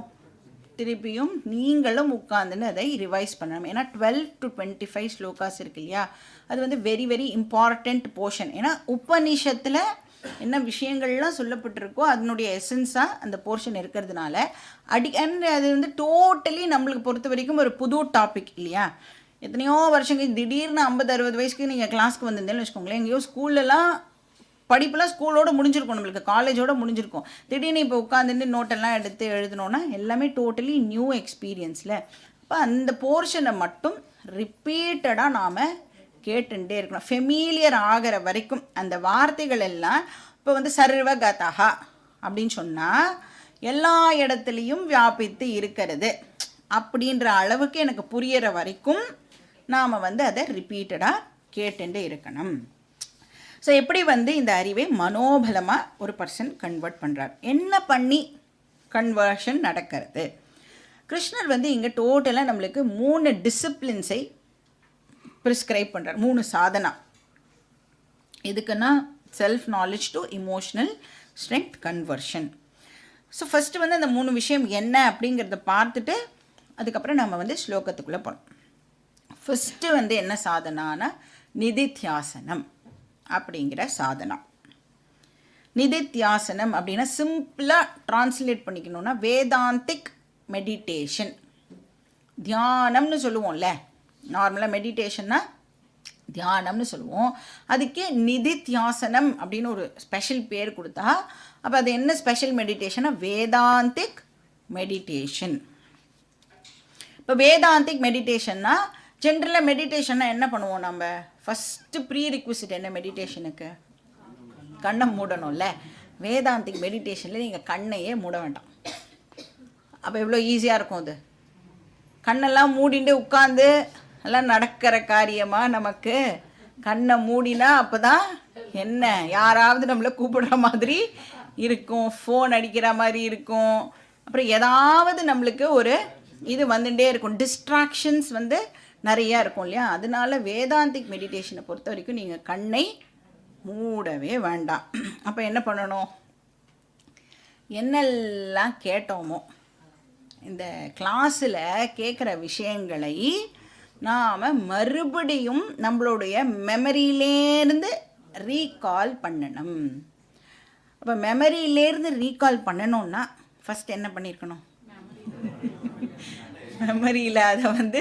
திருப்பியும் நீங்களும் உட்காந்துன்னு அதை ரிவைஸ் பண்ணணும். ஏன்னா 12 to 25 ஸ்லோகாஸ் இருக்கு இல்லையா, அது வந்து வெரி வெரி இம்பார்ட்டண்ட் போர்ஷன். ஏன்னா உபநிஷத்தில் என்ன விஷயங்கள்லாம் சொல்லப்பட்டிருக்கோ அதனுடைய எசன்ஸாக அந்த போர்ஷன் இருக்கிறதுனால அது வந்து டோட்டலி நம்மளுக்கு பொறுத்த வரைக்கும் ஒரு புது டாபிக் இல்லையா. எத்தனையோ வருஷங்கள் திடீர்னு 50-60 வயசுக்கு நீங்கள் கிளாஸ்க்கு வந்திருந்தேன்னு வச்சுக்கோங்களேன், எங்கேயோ ஸ்கூல்லலாம் படிப்பெல்லாம் ஸ்கூலோடு முடிஞ்சிருக்கும், நம்மளுக்கு காலேஜோடு முடிஞ்சிருக்கும். திடீர்னு இப்போ உட்காந்துட்டு நோட்டெல்லாம் எடுத்து எழுதணுன்னா எல்லாமே டோட்டலி நியூ எக்ஸ்பீரியன்ஸில். அப்போ அந்த போர்ஷனை மட்டும் ரிப்பீட்டடாக நாம் கேட்டுட்டே இருக்கணும், ஃபெமிலியர் ஆகிற வரைக்கும். அந்த வார்த்தைகள் எல்லாம் இப்போ வந்து சர்வகதா அப்படின்னு சொன்னால் எல்லா இடத்துலையும் வியாபித்து இருக்கிறது அப்படின்ற அளவுக்கு எனக்கு புரிகிற வரைக்கும் நாம் வந்து அதை ரிப்பீட்டடாக கேட்டுட்டே இருக்கணும். ஸோ எப்படி வந்து இந்த அறிவை மனோபலமாக ஒரு பர்சன் கன்வெர்ட் பண்ணுறார், என்ன பண்ணி கன்வர்ஷன் நடக்கிறது. கிருஷ்ணர் வந்து இங்கே டோட்டலாக நம்மளுக்கு 3 டிசிப்ளின்ஸை ப்ரிஸ்கிரைப் பண்ணுறார், 3 சாதனா. இதுக்குன்னா self knowledge to emotional strength conversion. So first வந்து அந்த 3 விஷயம் என்ன அப்படிங்கிறத பார்த்துட்டு அதுக்கப்புறம் நம்ம வந்து ஸ்லோகத்துக்குள்ளே போகணும். ஃபஸ்ட்டு வந்து என்ன சாதனானா நிதித்தியாசனம் அப்படிங்கிற சாதனா. நிதித்தியாசனம் அப்படின்னா சிம்பிளாக ட்ரான்ஸ்லேட் பண்ணிக்கணுன்னா வேதாந்திக் மெடிடேஷன், தியானம்னு சொல்லுவோம்ல. நார்மலாக மெடிடேஷன்னா தியானம்னு சொல்லுவோம், அதுக்கே நிதித்தியாசனம் அப்படின்னு ஒரு ஸ்பெஷல் பேர் கொடுத்தா அப்போ அது என்ன ஸ்பெஷல் மெடிடேஷனா, வேதாந்திக் மெடிடேஷன். இப்போ வேதாந்திக் மெடிடேஷன்னா ஜென்ரலாக மெடிடேஷன்னா என்ன பண்ணுவோம் நம்ம, ஃபஸ்ட்டு ப்ரீ ரிக்விசிட் என்ன மெடிடேஷனுக்கு, கண்ணை மூடணும்ல. வேதாந்திக் மெடிடேஷனில் நீங்கள் கண்ணையே மூட வேண்டாம். அப்போ எவ்வளோ ஈஸியாக இருக்கும் அது. கண்ணெல்லாம் மூடிட்டு உட்காந்து எல்லாம் நடக்கிற காரியமாக நமக்கு கண்ணை மூடினா அப்போ தான் என்ன யாராவது நம்மளை கூப்பிடுற மாதிரி இருக்கும், ஃபோன் அடிக்கிற மாதிரி இருக்கும், அப்புறம் ஏதாவது நம்மளுக்கு ஒரு இது வந்துட்டே இருக்கும், டிஸ்ட்ராக்ஷன்ஸ் வந்து நிறையா இருக்கும் இல்லையா. அதனால வேதாந்திக் மெடிடேஷனை பொறுத்த வரைக்கும் நீங்கள் கண்ணை மூடவே வேண்டாம். அப்போ என்ன பண்ணணும், என்னெல்லாம் கேட்டோமோ இந்த கிளாஸில் கேட்குற விஷயங்களை நாம் மறுபடியும் நம்மளுடைய மெமரியிலேருந்து ரீகால் பண்ணணும். அப்போ மெமரியிலேருந்து ரீகால் பண்ணணுன்னா ஃபஸ்ட் என்ன பண்ணியிருக்கணும், மெமரியில் அதை வந்து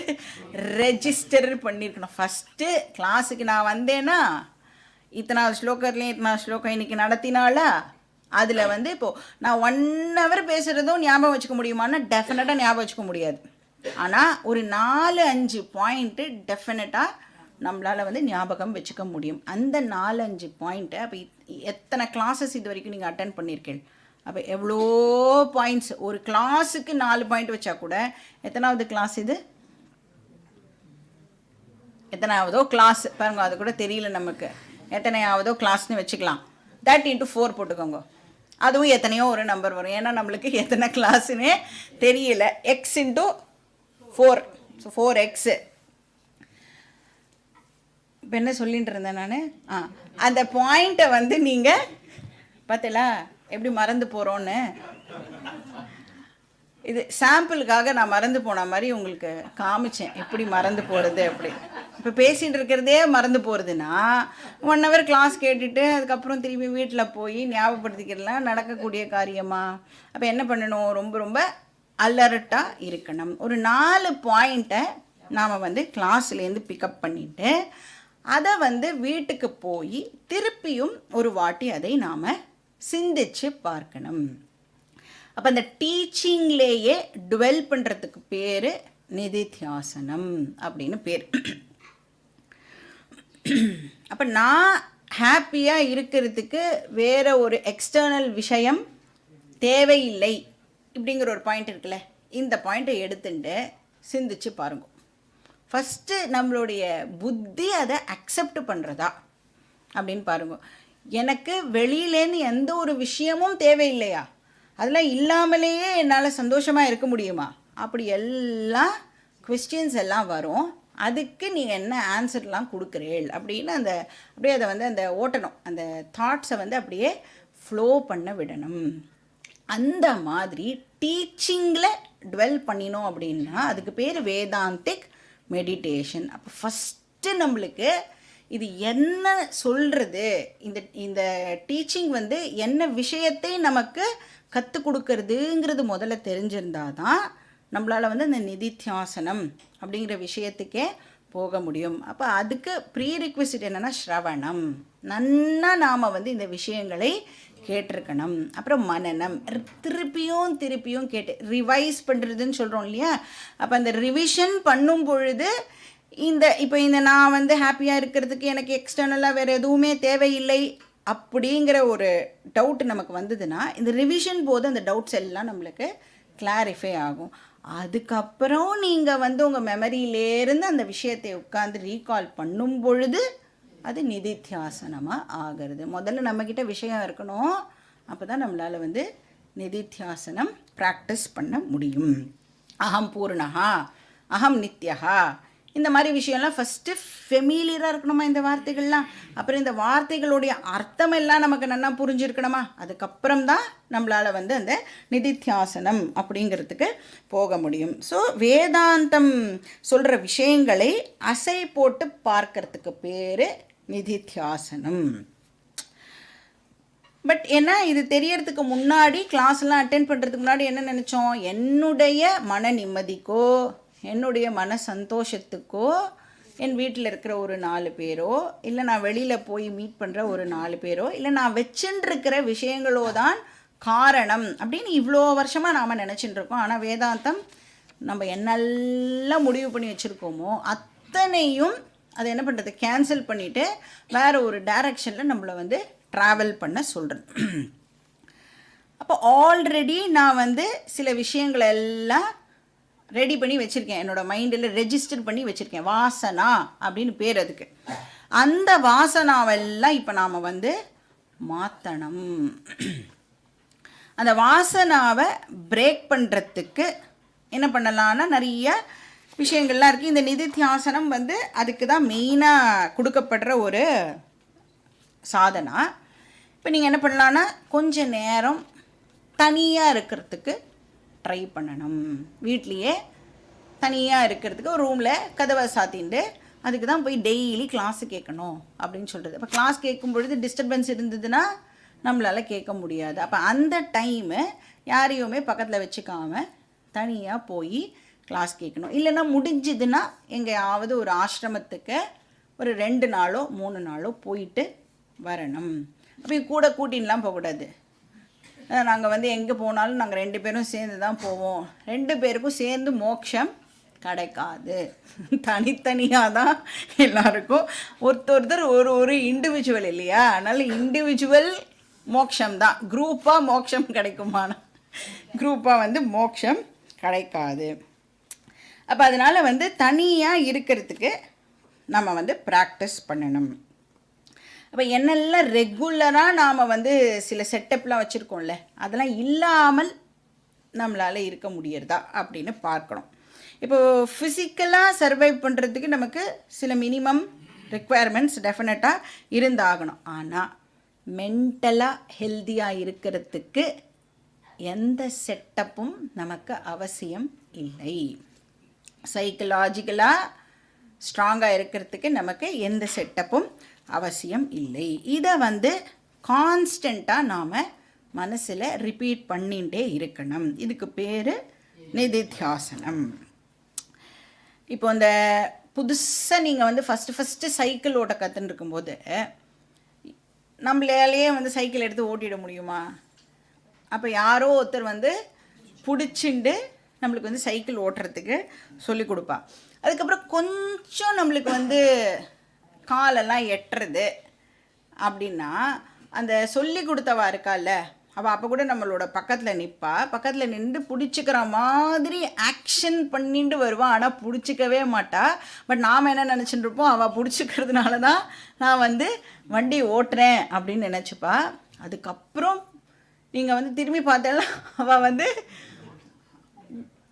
ரெஜிஸ்டர் பண்ணியிருக்கணும். ஃபஸ்ட்டு கிளாஸுக்கு நான் வந்தேன்னா இத்தனாவது ஸ்லோகத்துலேயும் இத்தனாவது ஸ்லோகம் இன்றைக்கி நடத்தினாலா, அதில் வந்து இப்போது நான் 1 hour பேசுகிறதும் ஞாபகம் வச்சுக்க முடியுமான்னா டெஃபினட்டாக ஞாபகம் வச்சுக்க முடியாது. ஆனால் ஒரு 4-5 பாயிண்ட்டு டெஃபினட்டாக நம்மளால் வந்து ஞாபகம் வச்சுக்க முடியும். அந்த 4-5 பாயிண்ட்டை அப்போ எத்தனை கிளாஸஸ் இது வரைக்கும் நீங்கள் அட்டன் பண்ணியிருக்கீங்க, அப்போ எவ்வளோ பாயிண்ட்ஸ். ஒரு கிளாஸுக்கு 4 பாயிண்ட் வச்சா கூட எத்தனாவது கிளாஸ் இது, எத்தனாவதோ கிளாஸ் பாருங்க, அது கூட தெரியல நமக்கு, எத்தனையாவதோ கிளாஸ்னு வச்சுக்கலாம். that into 4 போட்டுக்கோங்க, அதுவும் எத்தனையோ ஒரு நம்பர் வரும். ஏன்னா நம்மளுக்கு எத்தனை கிளாஸுன்னே தெரியல. x into 4, so 4x. இப்போ என்ன சொல்லிட்டு இருந்தேன் நான், அந்த பாயிண்ட்டை வந்து நீங்கள் பார்த்தீங்களா எப்படி மறந்து போகிறோன்னு. இது சாம்பிளுக்காக நான் மறந்து போன மாதிரி உங்களுக்கு காமிச்சேன், எப்படி மறந்து போகிறது அப்படி. இப்போ பேசிகிட்டு இருக்கிறதே மறந்து போகிறதுனா 1 hour கிளாஸ் கேட்டுட்டு அதுக்கப்புறம் திரும்பி வீட்டில் போய் ஞாபகப்படுத்திக்கிறதுலாம் நடக்கக்கூடிய காரியமா? அப்போ என்ன பண்ணணும், ரொம்ப ரொம்ப அலர்ட்டாக இருக்கணும். ஒரு 4 பாயிண்ட்டை நாம் வந்து கிளாஸ்லேருந்து பிக்கப் பண்ணிவிட்டு அதை வந்து வீட்டுக்கு போய் திருப்பியும் ஒரு வாட்டி அதை நாம் சிந்திச்சு பார்க்கணும். அப்போ அந்த டீச்சிங்லேயே டுவெல் பண்ணுறதுக்கு பேர் நிதித்தியாசனம் அப்படின்னு பேர். அப்போ நான் ஹாப்பியாக இருக்கிறதுக்கு வேறு ஒரு எக்ஸ்டர்னல் விஷயம் தேவையில்லை இப்படிங்கிற ஒரு பாயிண்ட் இருக்குல்ல, இந்த பாயிண்ட்டை எடுத்துட்டு சிந்திச்சு பாருங்க. ஃபஸ்ட்டு நம்மளுடைய புத்தி அதை அக்செப்ட் பண்ணுறதா அப்படின்னு பாருங்க. எனக்கு வெளியிலேருந்து எந்த ஒரு விஷயமும் தேவையில்லையா, அதெல்லாம் இல்லாமலேயே என்னால் சந்தோஷமாக இருக்க முடியுமா, அப்படி எல்லாம் கொஸ்டின்ஸ் எல்லாம் வரும். அதுக்கு நீங்கள் என்ன ஆன்சர்லாம் கொடுக்குறீள் அப்படின்னு அந்த அப்படியே அதை வந்து அந்த ஓட்டணும், அந்த தாட்ஸை வந்து அப்படியே ஃப்ளோ பண்ண விடணும். அந்த மாதிரி டீச்சிங்கில் டுவெல் பண்ணினோம் அப்படின்னா அதுக்கு பேர் வேதாந்திக் மெடிடேஷன். அப்போ ஃபஸ்ட்டு நம்மளுக்கு இது என்ன சொல்கிறது, இந்த டீச்சிங் வந்து என்ன விஷயத்தை நமக்கு கற்றுக் கொடுக்கறதுங்கிறது முதல்ல தெரிஞ்சிருந்தால் தான் நம்மளால் வந்து அந்த நிதித்தியாசனம் அப்படிங்கிற விஷயத்துக்கே போக முடியும். அப்போ அதுக்கு ப்ரீ ரிக்வெஸ்ட் என்னென்னா ஸ்ரவணம், நன்னா நாம் வந்து இந்த விஷயங்களை கேட்டிருக்கணும். அப்புறம் மனனம், திருப்பியும் கேட்டு ரிவைஸ் பண்ணுறதுன்னு சொல்கிறோம் இல்லையா. அப்போ அந்த ரிவிஷன் பண்ணும் பொழுது இப்போ நான் வந்து ஹாப்பியாக இருக்கிறதுக்கு எனக்கு எக்ஸ்டர்னலாக வேறு எதுவுமே தேவையில்லை அப்படிங்கிற ஒரு டவுட் நமக்கு வந்ததுன்னா இந்த ரிவிஷன் போது அந்த டவுட்ஸ் எல்லாம் நம்மளுக்கு கிளாரிஃபை ஆகும். அதுக்கப்புறம் நீங்கள் வந்து உங்கள் மெமரியிலேருந்து அந்த விஷயத்தை உட்காந்து ரீகால் பண்ணும் பொழுது அது நிதித்தியாசனமாக ஆகிறது. முதல்ல நம்மக்கிட்ட விஷயம் இருக்கணும், அப்போ தான் நம்மளால் வந்து நிதித்தியாசனம் ப்ராக்டிஸ் பண்ண முடியும். அகம் பூர்ணஹா, அகம் நித்யஹா, இந்த மாதிரி விஷயம்லாம் ஃபஸ்ட்டு ஃபெமிலியராக இருக்கணுமா இந்த வார்த்தைகள்லாம். அப்புறம் இந்த வார்த்தைகளுடைய அர்த்தமெல்லாம் நமக்கு நல்லா புரிஞ்சிருக்கணுமா. அதுக்கப்புறம் தான் நம்மளால் வந்து அந்த நிதித்தியாசனம் அப்படிங்கிறதுக்கு போக முடியும். ஸோ வேதாந்தம் சொல்கிற விஷயங்களை அசை போட்டு பார்க்கறதுக்கு பேர் நிதித்தியாசனம். பட் ஏன்னா இது தெரியறதுக்கு முன்னாடி கிளாஸ்லாம் அட்டென்ட் பண்ணுறதுக்கு முன்னாடி என்ன நினச்சோம், என்னுடைய மன நிம்மதிக்கோ என்னுடைய மன சந்தோஷத்துக்கோ என் வீட்டில் இருக்கிற ஒரு 4 பேரோ இல்லை நான் வெளியில் போய் மீட் பண்ணுற ஒரு 4 பேரோ இல்லை நான் வச்சுட்டுருக்கிற விஷயங்களோ தான் காரணம் அப்படின்னு இவ்வளோ வருஷமாக நாம் நினச்சிட்டு இருக்கோம். ஆனால் வேதாந்தம் நம்ம என்னெல்லாம் முடிவு பண்ணி வச்சுருக்கோமோ அத்தனையும் அதை என்ன பண்ணுறது, கேன்சல் பண்ணிவிட்டு வேறு ஒரு டைரக்ஷனில் நம்மளை வந்து ட்ராவல் பண்ண சொல்கிறது. அப்போ ஆல்ரெடி நான் வந்து சில விஷயங்களை எல்லாம் ரெடி பண்ணி வச்சுருக்கேன், என்னோடய மைண்டில் ரெஜிஸ்டர் பண்ணி வச்சுருக்கேன். வாசனா அப்படின்னு பேர் அதுக்கு. அந்த வாசனாவெல்லாம் இப்போ நாம் வந்து மாற்றணும். அந்த வாசனாவை பிரேக் பண்ணுறதுக்கு என்ன பண்ணலான்னா நிறைய விஷயங்கள்லாம் இருக்குது. இந்த நிதித்தியாசனம் வந்து அதுக்கு தான் மெயினாக கொடுக்கப்படுற ஒரு சாதனா. இப்போ நீங்கள் என்ன பண்ணலான்னா கொஞ்ச நேரம் தனியாக இருக்கிறதுக்கு ட்ரை பண்ணணும். வீட்லேயே தனியாக இருக்கிறதுக்கு ஒரு ரூமில் கதவை சாத்தின்ட்டு அதுக்கு தான் போய் டெய்லி கிளாஸு கேட்கணும் அப்படின்னு சொல்கிறது. இப்போ கிளாஸ் கேட்கும் பொழுது டிஸ்டர்பன்ஸ் இருந்ததுன்னா நம்மளால் கேட்க முடியாது. அப்போ அந்த டைமு யாரையுமே பக்கத்தில் வச்சுக்காமல் தனியாக போய் கிளாஸ் கேட்கணும். இல்லைன்னா முடிஞ்சதுன்னா எங்கேயாவது ஒரு ஆசிரமத்துக்கு ஒரு 2 நாளோ 3 நாளோ போயிட்டு வரணும். அப்போ கூட கூட்டின்லாம் போகக்கூடாது. நாங்கள் வந்து எங்கே போனாலும் நாங்கள் 2 பேரும் சேர்ந்து தான் போவோம். 2 பேருக்கும் சேர்ந்து மோட்சம் கிடைக்காது. தனித்தனியாக தான் எல்லாருக்கும் ஒருத்தர் ஒரு இண்டிவிஜுவல் இல்லையா? அதனால் இண்டிவிஜுவல் மோட்சம் தான். குரூப்பாக மோட்சம் கிடைக்குமான குரூப்பாக வந்து மோட்சம் கிடைக்காது. அப்போ அதனால் வந்து தனியாக இருக்கிறதுக்கு நம்ம வந்து ப்ராக்டிஸ் பண்ணணும். அப்போ என்னெல்லாம் ரெகுலராக நாம் வந்து சில செட்டப்லாம் வச்சுருக்கோம்ல, அதெல்லாம் இல்லாமல் நம்மளால் இருக்க முடியறதா அப்படின்னு பார்க்கணும். இப்போது ஃபிசிக்கலாக சர்வைவ் பண்ணுறதுக்கு நமக்கு சில மினிமம் ரெக்குவயர்மெண்ட்ஸ் டெஃபினட்டாக இருந்தாகணும். ஆனால் மென்டலாக ஹெல்த்தியாக இருக்கிறதுக்கு எந்த செட்டப்பும் நமக்கு அவசியம் இல்லை. சைக்கலாஜிக்கலாக ஸ்ட்ராங்காக இருக்கிறதுக்கு நமக்கு எந்த செட்டப்பும் அவசியம் இல்லை. இதை வந்து கான்ஸ்டண்ட்டாக நாம் மனசில் ரிப்பீட் பண்ணிகிட்டே இருக்கணும். இதுக்கு பேர் நிதித்தியாசனம். இப்போ இந்த புதுசாக நீங்கள் வந்து ஃபஸ்ட்டு சைக்கிள் ஓட்ட கற்றுன்னு இருக்கும்போது நம்மளாலேயே வந்து சைக்கிள் எடுத்து ஓட்டிட முடியுமா? அப்போ யாரோ ஒருத்தர் வந்து பிடிச்சிண்டு நம்மளுக்கு வந்து சைக்கிள் ஓட்டுறதுக்கு சொல்லி கொடுப்பா. அதுக்கப்புறம் கொஞ்சம் நம்மளுக்கு வந்து காலெல்லாம் எட்டுறது அப்படின்னா அந்த சொல்லி கொடுத்தவா இருக்கால, அவள் அப்போ கூட நம்மளோட பக்கத்தில் நிற்பா. பக்கத்தில் நின்று பிடிச்சிக்கிற மாதிரி ஆக்ஷன் பண்ணிட்டு வருவாள். ஆனால் பிடிச்சிக்கவே மாட்டா. பட் நாம் என்ன நினச்சிட்டு இருப்போம், அவள் பிடிச்சிக்கிறதுனால தான் நான் வந்து வண்டி ஓட்டுறேன் அப்படின்னு நினச்சிப்பா. அதுக்கப்புறம் நீங்கள் வந்து திரும்பி பார்த்தாலும் அவள் வந்து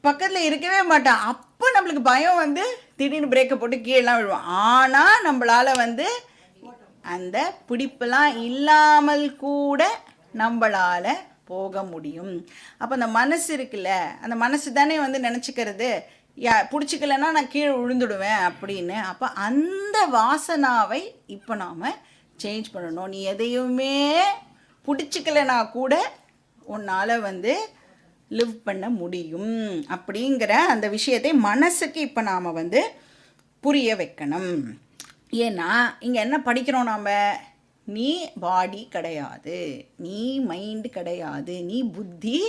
பக்கத்தில் இருக்கவே மாட்டான். அப்போ நம்மளுக்கு பயம் வந்து திடீர்னு பிரேக்கை போட்டு கீழெலாம் விழுவோம். ஆனால் நம்மளால் வந்து அந்த பிடிப்பெல்லாம் இல்லாமல் கூட நம்மளால் போக முடியும். அப்போ அந்த மனசு இருக்குல்ல, அந்த மனசு தானே வந்து நினச்சிக்கிறது பிடிச்சிக்கலன்னா நான் கீழே விழுந்துடுவேன் அப்படின்னு. அப்போ அந்த வாசனாவை இப்போ நாம் சேஞ்ச் பண்ணணும். நீ எதையுமே பிடிச்சிக்கலைன்னா கூட உன்னால் வந்து லிவ் பண்ண முடியும் அப்படிங்கிற அந்த விஷயத்தை மனசுக்கு இப்போ நாம் வந்து புரிய வைக்கணும். ஏன்னா இங்கே என்ன படிக்கிறோம் நாம், நீ பாடி கிடையாது, நீ மைண்டு கிடையாது, நீ புத்தி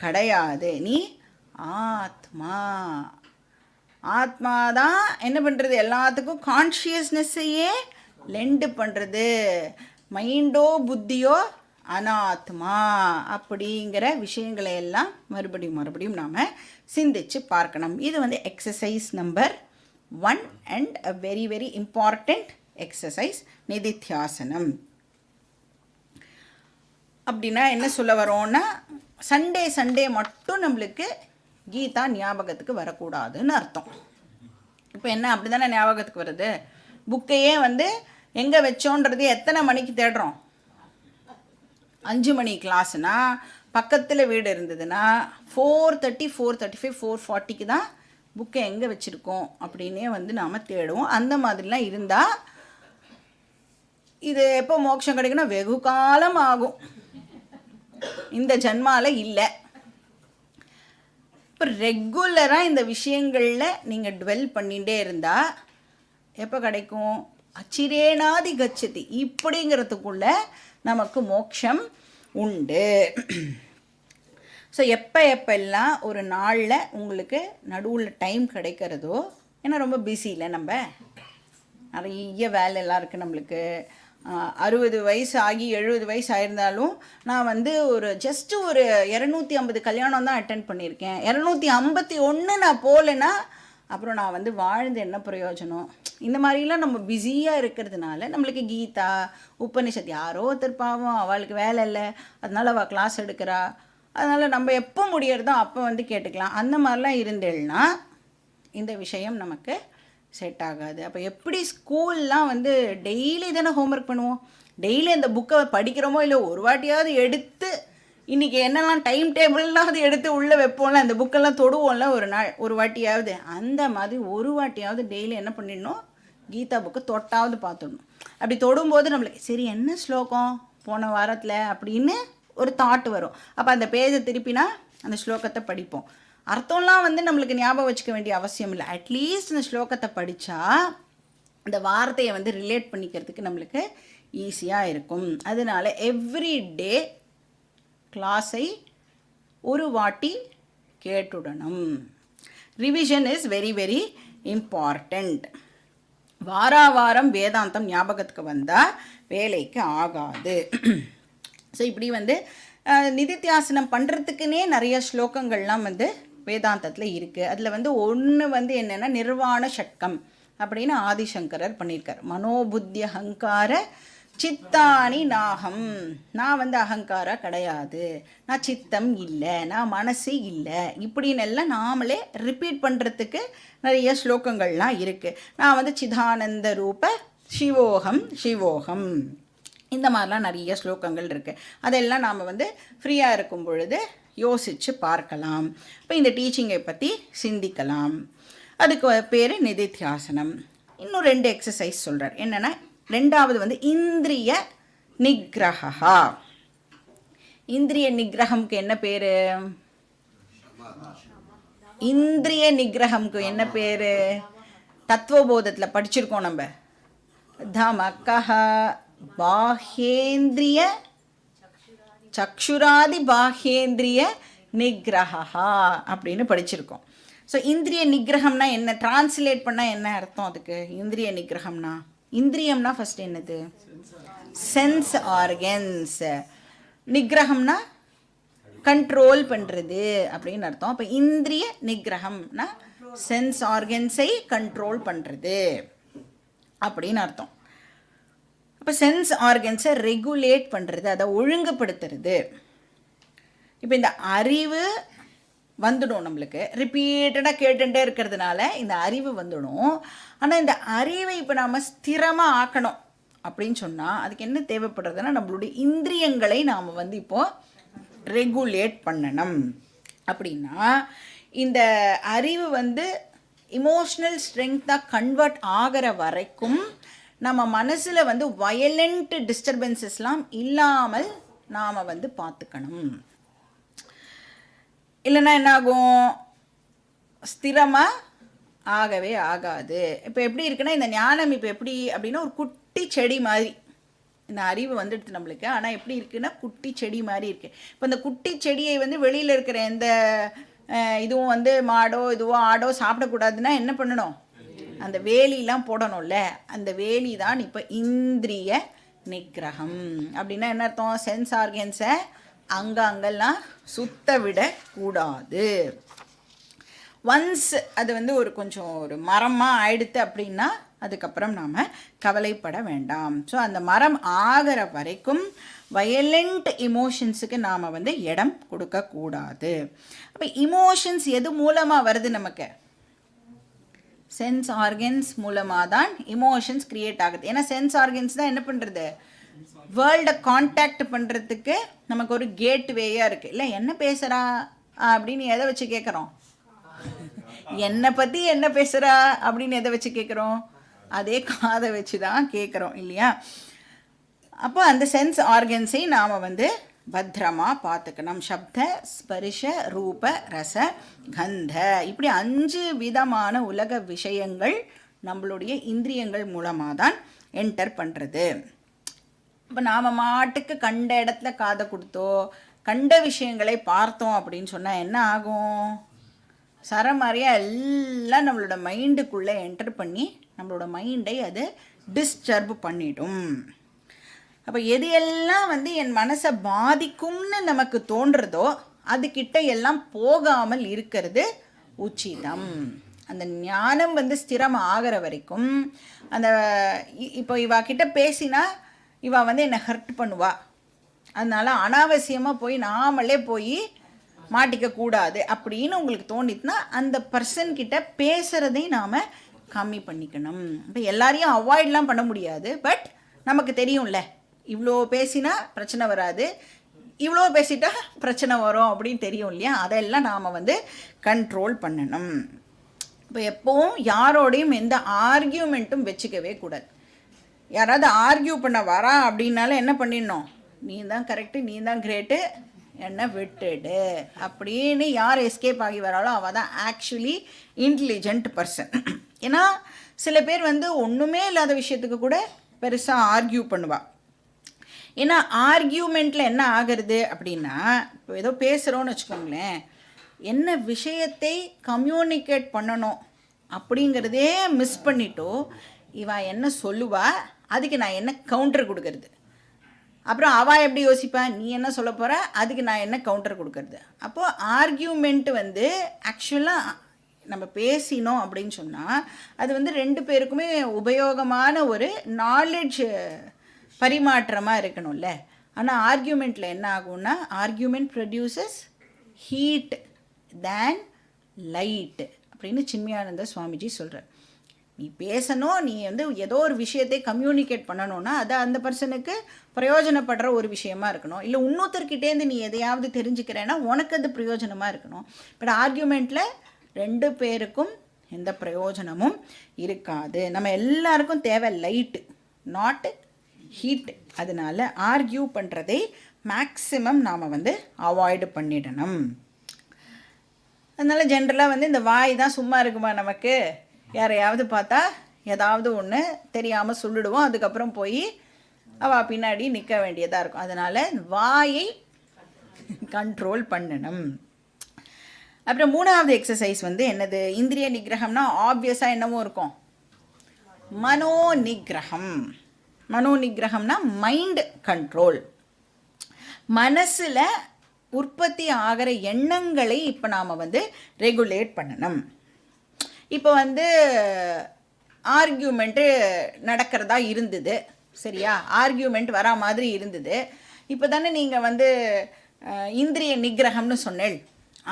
கிடையாது, நீ ஆத்மா. ஆத்மா தான் என்ன பண்ணுறது, எல்லாத்துக்கும் கான்ஷியஸ்னஸ்ஸையே லெண்டு பண்ணுறது. மைண்டோ புத்தியோ அனாத்மா அப்படிங்கிற விஷயங்களை எல்லாம் மறுபடியும் நாம் சிந்திச்சு பார்க்கணும். இது வந்து exercise number 1 and a very very important exercise நிதித்தியாசனம். அப்படின்னா என்ன சொல்ல வரோன்னா, சண்டே மட்டும் நம்மளுக்கு கீதா ஞாபகத்துக்கு வரக்கூடாதுன்னு அர்த்தம். இப்போ என்ன அப்படி தானே ஞாபகத்துக்கு வருது? புக்கையே வந்து எங்கே வச்சோன்றது எத்தனை மணிக்கு தேடுறோம்? 5 மணி கிளாஸ்னா பக்கத்தில் வீடு இருந்ததுன்னா 4:30, 4:35, 4:40க்கு தான் புக்கை எங்கே வச்சுருக்கோம் அப்படின்னே வந்து நாம் தேடுவோம். அந்த மாதிரிலாம் இருந்தால் இது எப்போ மோட்சம் கிடைக்குன்னா வெகு காலம் ஆகும், இந்த ஜன்மாவில் இல்லை. இப்போ ரெகுலராக இந்த விஷயங்களில் நீங்கள் டுவெல் பண்ணிகிட்டே இருந்தால் எப்போ கிடைக்கும்? அச்சிரேனாதி கச்சதி இப்படிங்கிறதுக்குள்ள நமக்கு மோட்சம் உண்டு. ஸோ எப்பெல்லாம் ஒரு நாளில் உங்களுக்கு நடுவில் டைம் கிடைக்கிறதோ, ஏன்னா ரொம்ப பிஸி இல்லை, நம்ம நிறைய வேலையெல்லாம் இருக்குது நம்மளுக்கு. 60 வயசு ஆகி 70 வயசு ஆயிருந்தாலும் நான் வந்து ஜஸ்ட்டு ஒரு 250 கல்யாணம் தான் அட்டென்ட் பண்ணியிருக்கேன். 251 நான் போகலைன்னா அப்புறம் நான் வந்து வாழ்ந்து என்ன பிரயோஜனம்? இந்த மாதிரிலாம் நம்ம பிஸியாக இருக்கிறதுனால நம்மளுக்கு கீதா உபனிஷத் யாரோ ஒருத்தர் பாவம் அவளுக்கு வேலை இல்லை, அதனால அவள் கிளாஸ் எடுக்கிறா, அதனால் நம்ம எப்போ முடியறதோ அப்போ வந்து கேட்டுக்கலாம். அந்த மாதிரிலாம் இருந்தேன்னா இந்த விஷயம் நமக்கு செட் ஆகாது. அப்போ எப்படி ஸ்கூல்லாம் வந்து டெய்லி தானே ஹோம்ஒர்க் பண்ணுவோம், டெய்லி அந்த புக்கை படிக்கிறோமோ இல்லை ஒரு வாட்டியாவது எடுத்து இன்றைக்கி என்னெல்லாம் டைம் டேபிள்லாவது எடுத்து உள்ளே வைப்போம்ல, அந்த புக்கெல்லாம் தொடுவோம்ல ஒரு நாள் ஒரு வாட்டியாவது, அந்த மாதிரி ஒரு வாட்டியாவது டெய்லி என்ன பண்ணிடணும், கீதா புக்கு தொட்டாவது பார்த்துடணும். அப்படி தொடும்போது நம்மளுக்கு சரி என்ன ஸ்லோகம் போன வாரத்தில் அப்படின்னு ஒரு தாட் வரும். அப்போ அந்த பேஜை திருப்பினா அந்த ஸ்லோகத்தை படிப்போம். அர்த்தம்லாம் வந்து நம்மளுக்கு ஞாபகம் வச்சுக்க வேண்டிய அவசியம் இல்லை. அட்லீஸ்ட் இந்த ஸ்லோகத்தை படித்தா இந்த வார்த்தையை வந்து ரிலேட் பண்ணிக்கிறதுக்கு நம்மளுக்கு ஈஸியாக இருக்கும். அதனால எவ்ரி டே கிளாஸை ஒரு வாட்டி கேட்டுடணும். Revision is very very important. வாரம் வேதாந்தம் ஞாபகத்துக்கு வந்தால் வேலைக்கு ஆகாது. ஸோ இப்படி வந்து நிதித்தியாசனம் பண்ணுறதுக்குன்னே நிறைய ஸ்லோகங்கள்லாம் வந்து வேதாந்தத்தில் இருக்குது. அதில் வந்து ஒன்று வந்து என்னென்னா நிர்வாண ஷட்கம் அப்படின்னு ஆதிசங்கரர் பண்ணியிருக்கார். மனோபுத்தி அகங்கார சித்தானி நாகம், நான் வந்து அகங்காரம் கிடையாது, நான் சித்தம் இல்லை, நான் மனசு இல்லை, இப்படின்னு எல்லாம் நாமளே ரிப்பீட் பண்ணுறதுக்கு நிறைய ஸ்லோகங்கள்லாம் இருக்குது. நான் வந்து சிதானந்த ரூப சிவோகம் சிவோகம், இந்த மாதிரிலாம் நிறைய ஸ்லோகங்கள் இருக்குது. அதெல்லாம் நாம் வந்து ஃப்ரீயாக இருக்கும் பொழுது யோசித்து பார்க்கலாம். இப்போ இந்த டீச்சிங்கை பற்றி சிந்திக்கலாம். அதுக்கு பேர் நிதித்தியாசனம். இன்னும் 2 எக்ஸசைஸ் சொல்கிறார். என்னென்னா, ரெண்டாவது வந்து இந்திரிய நிகிரகா. இந்திரிய நிகிரகம்க்கு என்ன பேர்? இந்திரிய நிகிரகம்க்கு என்ன பேர்? தத்துவபோதத்தில் படிச்சிருக்கோம் நம்ம. தமக்கஹ பாஹ்யேந்திரிய சக்ஷுராதி பாஹ்யேந்திரிய நிகிரகா அப்படின்னு படிச்சிருக்கோம். ஸோ இந்திரிய நிகிரகம்னா என்ன, டிரான்ஸ்லேட் பண்ணால் என்ன அர்த்தம் அதுக்கு? இந்திரிய நிகிரகம்னா, இந்திரியம்னா ஃபர்ஸ்ட் என்னது? Sense organs. நிகிரகம்னா கண்ட்ரோல் பண்ணுறது அப்படின்னு அர்த்தம். அப்போ இந்திரிய நிகிரகம்னா சென்ஸ் ஆர்கன்ஸை கண்ட்ரோல் பண்ணுறது அப்படின்னு அர்த்தம். அப்போ சென்ஸ் ஆர்கன்ஸை ரெகுலேட் பண்ணுறது, அதை ஒழுங்குபடுத்துறது. இப்போ இந்த அறிவு வந்துடும் நம்மளுக்கு, ரிப்பீட்டடாக கேட்டுகிட்டே இருக்கிறதுனால இந்த அறிவு வந்துடும். ஆனால் இந்த அறிவை இப்போ நாம் ஸ்திரமாக ஆக்கணும் அப்படின்னு சொன்னால் அதுக்கு என்ன தேவைப்படுறதுன்னா, நம்மளுடைய இந்திரியங்களை நாம் வந்து இப்போது ரெகுலேட் பண்ணணும். அப்படின்னா இந்த அறிவு வந்து இமோஷ்னல் ஸ்ட்ரெங்க்தாக கன்வெர்ட் ஆகிற வரைக்கும் நம்ம மனசில் வந்து வயலண்ட் டிஸ்டர்பன்சஸ்லாம் இல்லாமல் நாம் வந்து பார்த்துக்கணும். இல்லைன்னா என்னாகும், ஸ்திரமாக ஆகவே ஆகாது. இப்போ எப்படி இருக்குன்னா, இந்த ஞானம் இப்போ எப்படி அப்படின்னா ஒரு குட்டி செடி மாதிரி இந்த அறிவு வந்துடுது நம்மளுக்கு. ஆனால் எப்படி இருக்குன்னா குட்டி செடி மாதிரி இருக்குது. இப்போ இந்த குட்டி செடியை வந்து வெளியில் இருக்கிற எந்த இதுவும் வந்து மாடோ இதுவோ ஆடோ சாப்பிடக்கூடாதுன்னா என்ன பண்ணணும்? அந்த வேலிலாம் போடணும்ல, அந்த வேலி தான் இப்போ இந்திரிய நிகிரகம். அப்படின்னா என்ன அர்த்தம்? சென்ஸ் ஆர்கன்ஸை அங்கெல்லாம் சுத்த விடக்கூடாது. ஒன்ஸ் அது வந்து ஒரு கொஞ்சம் ஒரு மரமாக ஆயிடுத்து அப்படின்னா அதுக்கப்புறம் நாம் கவலைப்பட வேண்டாம். ஸோ அந்த மரம் ஆகிற வரைக்கும் வயலண்ட் இமோஷன்ஸுக்கு நாம் வந்து இடம் கொடுக்கக்கூடாது. அப்போ இமோஷன்ஸ் எது மூலமாக வருது நமக்கு? சென்ஸ் ஆர்கன்ஸ் மூலமாக தான் இமோஷன்ஸ் க்ரியேட் ஆகுது. ஏன்னா சென்ஸ் ஆர்கன்ஸ் தான் என்ன பண்ணுறது, வேர்ல்டை கான்டாக்ட் பண்ணுறதுக்கு நமக்கு ஒரு கேட் வேயாக இருக்குது. இல்லை என்ன பேசுகிறா அப்படின்னு எதை வச்சு கேட்குறோம்? என்னை பற்றி என்ன பேசுகிறா அப்படின்னு எதை வச்சு கேட்குறோம்? அதே காதை வச்சு தான் கேட்குறோம் இல்லையா? அப்போ அந்த சென்ஸ் ஆர்கன்ஸை நாம் வந்து பத்திரமாக பார்த்துக்கணும். சப்த ஸ்பரிஷ ரூப ரச கந்த, இப்படி 5 விதமான உலக விஷயங்கள் நம்மளுடைய இந்திரியங்கள் மூலமாக தான் என்டர் பண்ணுறது. இப்போ நாம் மாட்டுக்கு கண்ட இடத்துல காதை கொடுத்தோ கண்ட விஷயங்களை பார்த்தோம் அப்படின்னு சொன்னால் என்ன ஆகும்? சரமாரியாக எல்லாம் நம்மளோட மைண்டுக்குள்ளே என்டர் பண்ணி நம்மளோட மைண்டை அது டிஸ்டர்ப் பண்ணிடும். அப்போ எது எல்லாம் வந்து என் மனசை பாதிக்கும்னு நமக்கு தோன்றதோ அதுக்கிட்ட எல்லாம் போகாமல் இருக்கிறது உச்சிதம். அந்த ஞானம் வந்து ஸ்திரம் ஆகிற வரைக்கும் அந்த இப்போ இவா கிட்ட பேசினா இவா வந்து என்னை ஹர்ட் பண்ணுவா, அதனால் அனாவசியமாக போய் நாமளே போய் மாட்டிக்க கூடாது அப்படின்னு உங்களுக்கு தோணிட்டுனா அந்த பர்சன்கிட்ட பேசுகிறதை நாம் கம்மி பண்ணிக்கணும். இப்போ எல்லாரையும் அவாய்ட்லாம் பண்ண முடியாது, பட் நமக்கு தெரியும்ல இவ்வளோ பேசினா பிரச்சனை வராது, இவ்வளோ பேசிட்டா பிரச்சனை வரும் அப்படின்னு தெரியும் இல்லையா, அதெல்லாம் நாம் வந்து கண்ட்ரோல் பண்ணணும். இப்போ எப்போவும் யாரோடையும் எந்த ஆர்கியூமெண்ட்டும் வச்சுக்கவே கூடாது. யாராவது ஆர்கியூ பண்ண வரா அப்படின்னாலும் என்ன பண்ணிடணும், நீ தான் கரெக்டு, நீ தான் கிரேட்டு, என்னை விட்டுடு அப்படின்னு யார் எஸ்கேப் ஆகி வராளோ அவள் தான் ஆக்சுவலி இன்டெலிஜென்ட் பர்சன். ஏன்னா சில பேர் வந்து ஒன்றுமே இல்லாத விஷயத்துக்கு கூட பெருசாக ஆர்கியூ பண்ணுவாள். ஏன்னா ஆர்கியூமெண்ட்டில் என்ன ஆகிறது அப்படின்னா, இப்போ ஏதோ பேசுகிறோன்னு வச்சுக்கோங்களேன், என்ன விஷயத்தை கம்யூனிகேட் பண்ணணும் அப்படிங்கிறதே மிஸ் பண்ணிட்டோ இவன் என்ன சொல்லுவா, அதுக்கு நான் என்ன கவுண்டர் கொடுக்கறது, அப்புறம் அவள் எப்படி யோசிப்பா, நீ என்ன சொல்ல போகிற, அதுக்கு நான் என்ன கவுண்டர் கொடுக்கறது. அப்போது ஆர்கியூமெண்ட்டு வந்து ஆக்சுவலாக நம்ம பேசினோம் அப்படின்னு சொன்னால் அது வந்து ரெண்டு பேருக்குமே உபயோகமான ஒரு நாலேஜ் பரிமாற்றமாக இருக்கணும்ல. ஆனால் ஆர்கியூமெண்ட்டில் என்ன ஆகும்னா, ஆர்கியூமெண்ட் ப்ரொடியூசஸ் ஹீட் தேன் லைட் அப்படின்னு சின்மயானந்த சுவாமிஜி சொல்கிறார். நீ பேசணும், நீ வந்து ஏதோ ஒரு விஷயத்தை கம்யூனிகேட் பண்ணணும்னா அது அந்த பர்சனுக்கு பிரயோஜனப்படுற ஒரு விஷயமா இருக்கணும். இல்லை இன்னொருத்தர்கிட்டேருந்து நீ எதையாவது தெரிஞ்சுக்கிறேன்னா உனக்கு அது பிரயோஜனமாக இருக்கணும். பட் ஆர்கியூமெண்ட்டில் ரெண்டு பேருக்கும் எந்த பிரயோஜனமும் இருக்காது. நம்ம எல்லாருக்கும் தேவை லைட்டு, நாட் ஹீட்டு. அதனால ஆர்கியூ பண்ணுறதை மேக்ஸிமம் நாம் வந்து அவாய்டு பண்ணிடணும். அதனால் ஜென்ரலாக வந்து இந்த வாய் தான் சும்மா இருக்குமா, நமக்கு யாரையாவது பார்த்தா ஏதாவது ஒன்று தெரியாமல் சொல்லிடுவோம், அதுக்கப்புறம் போய் அவள் பின்னாடி நிற்க வேண்டியதாக இருக்கும். அதனால் வாயை கண்ட்ரோல் பண்ணணும். அப்புறம் மூணாவது எக்ஸசைஸ் வந்து என்னது, இந்திரிய நிகிரகம்னா ஆப்வியஸாக என்னவோ இருக்கும், மனோ நிகிரகம். மனோ நிகிரகம்னா மைண்ட் கண்ட்ரோல். மனசில் உற்பத்தி ஆகிற எண்ணங்களை இப்போ நாம் வந்து ரெகுலேட் பண்ணணும். இப்போ வந்து ஆர்கியூமெண்ட்டு நடக்கிறதா இருந்தது, சரியா, ஆர்கியூமெண்ட் வரா மாதிரி இருந்தது. இப்போ தானே நீங்கள் வந்து இந்திரிய நிகிரகம்னு சொன்னேன்,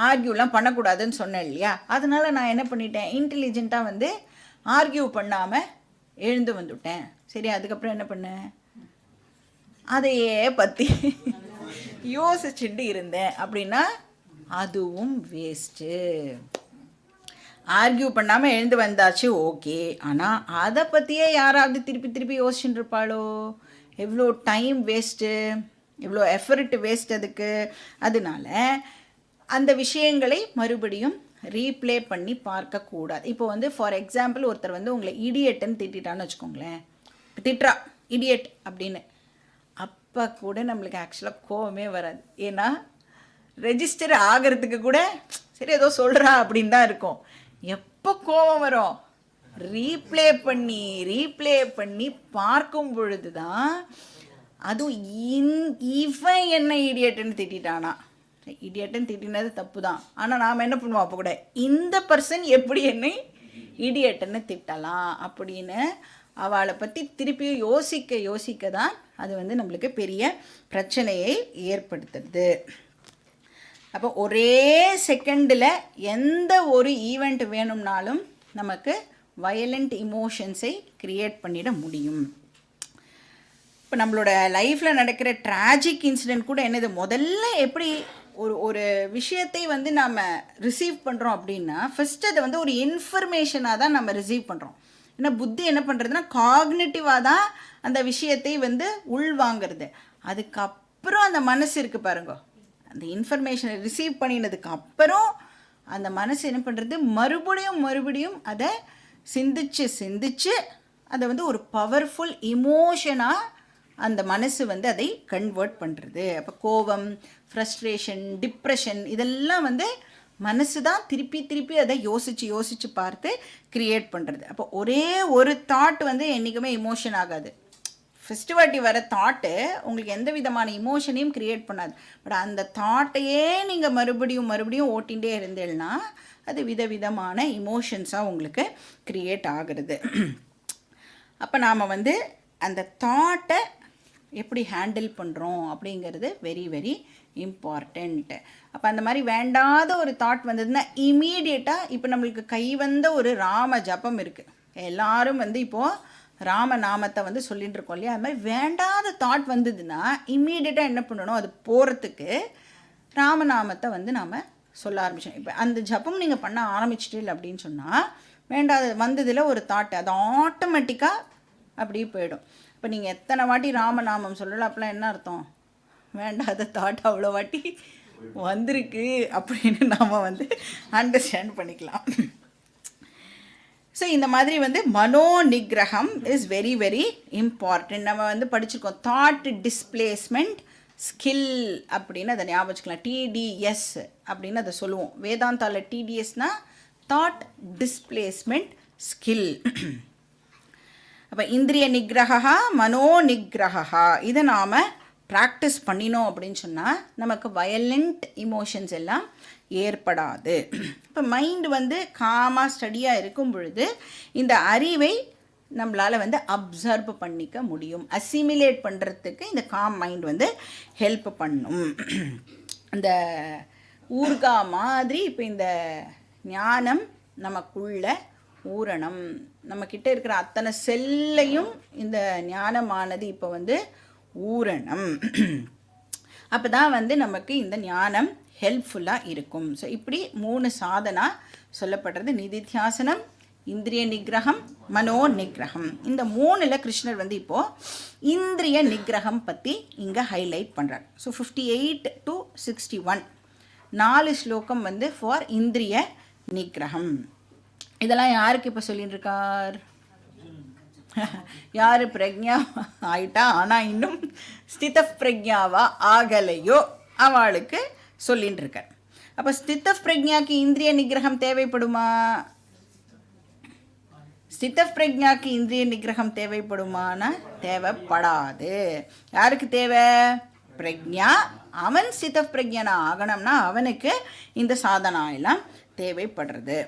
ஆர்கியூலாம் பண்ணக்கூடாதுன்னு சொன்னேன் இல்லையா. அதனால் நான் என்ன பண்ணிட்டேன், இன்டெலிஜென்ட்டாக வந்து ஆர்கியூ பண்ணாமல் எழுந்து வந்துவிட்டேன். சரி, அதுக்கப்புறம் என்ன பண்ணேன், அதையே பற்றி யோசிச்சுட்டு இருந்தேன் அப்படின்னா அதுவும் வேஸ்ட்டு. ஆர்கியூ பண்ணாமல் எழுந்து வந்தாச்சு, ஓகே, ஆனால் அதை பற்றியே யாராவது திருப்பி திருப்பி யோசிச்சுட்டு இருப்பாளோ, எவ்வளோ டைம் வேஸ்ட்டு, எவ்வளோ எஃபர்ட் வேஸ்ட் அதுக்கு. அதனால அந்த விஷயங்களை மறுபடியும் ரீப்ளே பண்ணி பார்க்கக்கூடாது. இப்போ வந்து ஃபார் எக்ஸாம்பிள் ஒருத்தர் வந்து உங்களை இடியட்டுன்னு திட்டான்னு வச்சுக்கோங்களேன், திட்டுறா இடியட் அப்படின்னு, அப்போ கூட நம்மளுக்கு ஆக்சுவலாக கோவமே வராது. ஏன்னா ரெஜிஸ்டர் ஆகிறதுக்கு கூட சரி ஏதோ சொல்கிறா அப்படின்னு தான் இருக்கும். எப்போ கோபம் வரும், ரீப்ளே பண்ணி பார்க்கும் பொழுது தான், அதுவும் இவன் என்ன இடியட்டுன்னு திட்டானா, இடியட்டுன்னு திட்டினது தப்பு தான், ஆனால் நாம் என்ன பண்ணுவோம் அப்போ கூட, இந்த பர்சன் எப்படி என்னை இடியட்டுன்னு திட்டலாம் அப்படின்னு அவளை பற்றி திருப்பியும் யோசிக்க தான் அது வந்து நம்மளுக்கு பெரிய பிரச்சனையை ஏற்படுத்துறது. அப்போ ஒரே செகண்டில் எந்த ஒரு ஈவெண்ட் வேணும்னாலும் நமக்கு வயலண்ட் இமோஷன்ஸை க்ரியேட் பண்ணிட முடியும். இப்போ நம்மளோட லைஃப்பில் நடக்கிற ட்ராஜிக் இன்சிடெண்ட் கூட என்னது, முதல்ல எப்படி ஒரு விஷயத்தை வந்து நம்ம ரிசீவ் பண்ணுறோம் அப்படின்னா ஃபஸ்ட்டு அதை வந்து ஒரு இன்ஃபர்மேஷனாக தான் நம்ம ரிசீவ் பண்ணுறோம். ஏன்னா புத்தி என்ன பண்ணுறதுன்னா காக்னிட்டிவாக தான் அந்த விஷயத்தை வந்து உள்வாங்கிறது. அதுக்கப்புறம் அந்த மனசு இருக்குது பாருங்க, அந்த இன்ஃபர்மேஷனை ரிசீவ் பண்ணினதுக்கு அப்புறம் அந்த மனசு என்ன பண்ணுறது, மறுபடியும் அதை சிந்திச்சு அதை வந்து ஒரு பவர்ஃபுல் இமோஷனாக அந்த மனசு வந்து அதை கன்வெர்ட் பண்ணுறது. அப்போ கோபம், ஃப்ரஸ்ட்ரேஷன், டிப்ரெஷன் இதெல்லாம் வந்து மனசு தான் திருப்பி அதை யோசித்து பார்த்து க்ரியேட் பண்ணுறது. அப்போ ஒரே ஒரு தாட் வந்து என்றைக்குமே இமோஷன் ஆகாது. ஃபஸ்ட்டு வாட்டி வர தாட்டு உங்களுக்கு எந்த விதமான இமோஷனையும் க்ரியேட் பண்ணாது. பட் அந்த தாட்டையே நீங்கள் மறுபடியும் ஓட்டிகிட்டே இருந்தேன்னா அது விதவிதமான இமோஷன்ஸாக உங்களுக்கு க்ரியேட் ஆகிறது. அப்போ நாம் வந்து அந்த தாட்டை எப்படி ஹேண்டில் பண்ணுறோம் அப்படிங்கிறது வெரி வெரி இம்பார்ட்டண்ட். அப்போ அந்த மாதிரி வேண்டாத ஒரு தாட் வந்ததுன்னா இமீடியட்டாக இப்போ நம்மளுக்கு கை வந்த ஒரு ராம ஜபம் இருக்குது, எல்லாரும் வந்து இப்போது ராமநாமத்தை வந்து சொல்லிட்டு இருக்கோம் இல்லையா, அது மாதிரி வேண்டாத தாட் வந்ததுன்னா இம்மீடியட்டாக என்ன பண்ணணும், அது போகிறதுக்கு ராமநாமத்தை வந்து நாம் சொல்ல ஆரம்பிச்சோம். இப்போ அந்த ஜபம் நீங்கள் பண்ண ஆரம்பிச்சிட்டு அப்படின்னு சொன்னால் வேண்டாத வந்ததில் ஒரு தாட் அது ஆட்டோமேட்டிக்காக அப்படியே போயிடும். இப்போ நீங்கள் எத்தனை வாட்டி ராமநாமம் சொல்லலாம், அப்போலாம் என்ன அர்த்தம், வேண்டாத தாட் அவ்வளோ வாட்டி வந்திருக்கு அப்படின்னு நாம் வந்து அண்டர்ஸ்டாண்ட் பண்ணிக்கலாம். ஸோ இந்த மாதிரி வந்து மனோ நிகிரகம் இஸ் வெரி வெரி இம்பார்ட்டன்ட். நம்ம வந்து படிச்சிருக்கோம் தாட் டிஸ்பிளேஸ்மெண்ட் ஸ்கில் அப்படின்னு அதை ஞாபகம் வச்சுக்கலாம். டிடிஎஸ் அப்படின்னு அதை சொல்லுவோம். வேதாந்தாவில் டிடிஎஸ்னால் தாட் டிஸ்பிளேஸ்மெண்ட் ஸ்கில். அப்போ இந்திரிய நிகிரகா மனோ நிகிரகா இதை நாம் ப்ராக்டிஸ் பண்ணினோம் அப்படின்னு சொன்னால் நமக்கு வயலண்ட் இமோஷன்ஸ் எல்லாம் ஏற்படாது. இப்போ மைண்டு வந்து காமாக ஸ்டடியாக இருக்கும் பொழுது இந்த அறிவை நம்மளால் வந்து அப்சர்வ் பண்ணிக்க முடியும். அசிமிலேட் பண்ணுறதுக்கு இந்த காம் மைண்ட் வந்து ஹெல்ப் பண்ணும். இந்த ஊர்கா மாதிரி இப்போ இந்த ஞானம் நமக்குள்ள ஊறணும். நம்மக்கிட்ட இருக்கிற அத்தனை செல்லையும் இந்த ஞானமானது இப்போ வந்து ஊறணும். அப்போ தான் வந்து நமக்கு இந்த ஞானம் ஹெல்ப்ஃபுல்லாக இருக்கும். ஸோ இப்படி 3 சாதனா சொல்லப்படுறது: நிதித்தியாசனம், இந்திரிய நிகிரகம், மனோ நிகிரகம். இந்த 3ல் கிருஷ்ணர் வந்து இப்போது இந்திரிய நிகிரகம் பற்றி இங்கே ஹைலைட் பண்ணுறார். ஸோ 58 to 61 4 ஸ்லோகம் வந்து ஃபார் இந்திரிய நிகிரகம். இதெல்லாம் யாருக்கு இப்போ சொல்லிட்டு இருக்கார்? யார் பிரக்ஞா ஆயிட்டா ஆனால் இன்னும் ஸ்தித பிரக்ஞாவா ஆகலையோ அவளுக்கு சொல்லிட்டு இருக்கார். அப்போ ஸ்தித பிரக்ஞாக்கு இந்திரிய நிகிரகம் தேவைப்படுமா? ஸ்தித பிரக்ஞாக்கு இந்திரிய நிகிரகம் தேவைப்படுமானா தேவைப்படாது. யாருக்கு தேவை? பிரக்ஞா. அவன் ஸ்தித பிரக்ஞனா ஆகணும்னா அவனுக்கு இந்த சாதனா எல்லாம் தேவைப்படுறது.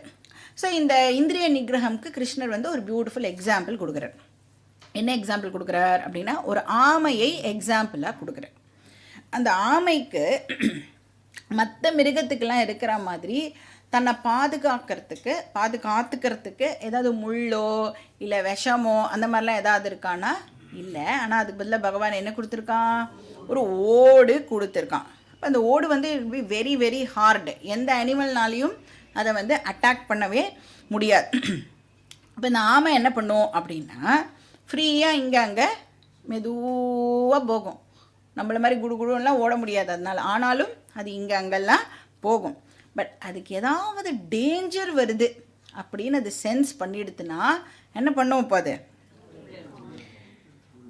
ஸோ இந்த இந்திரிய நிகிரகம்க்கு கிருஷ்ணர் வந்து ஒரு பியூட்டிஃபுல் எக்ஸாம்பிள் கொடுக்குறார். என்ன எக்ஸாம்பிள் கொடுக்குறார் அப்படின்னா, ஒரு ஆமையை எக்ஸாம்பிளாக கொடுக்குறார். அந்த ஆமைக்கு மற்ற மிருகத்துக்கெல்லாம் இருக்கிற மாதிரி தன்னை பாதுகாத்துக்கிறதுக்கு ஏதாவது முள்ளோ இல்லை விஷமோ அந்த மாதிரிலாம் ஏதாவது இருக்கான்னா இல்லை. ஆனால் அதுக்கு பதிலாக பகவான் என்ன கொடுத்துருக்கான்? ஒரு ஓடு கொடுத்துருக்கான். அப்போ அந்த ஓடு வந்து வெரி வெரி ஹார்டு. எந்த அனிமல்னாலையும் அதை வந்து அட்டாக் பண்ணவே முடியாது. இப்போ இந்த ஆமை என்ன பண்ணும் அப்படின்னா, ஃப்ரீயாக இங்கே அங்கே மெதுவாக போகும். நம்மள மாதிரி குடுகுடுலாம் ஓட முடியாது அதனால். ஆனாலும் அது இங்கே அங்கெல்லாம் போகும். பட் அதுக்கு ஏதாவது டேஞ்சர் வருது அப்படின்னு அது சென்ஸ் பண்ணிடுதுன்னா என்ன பண்ணும்? இப்போ அது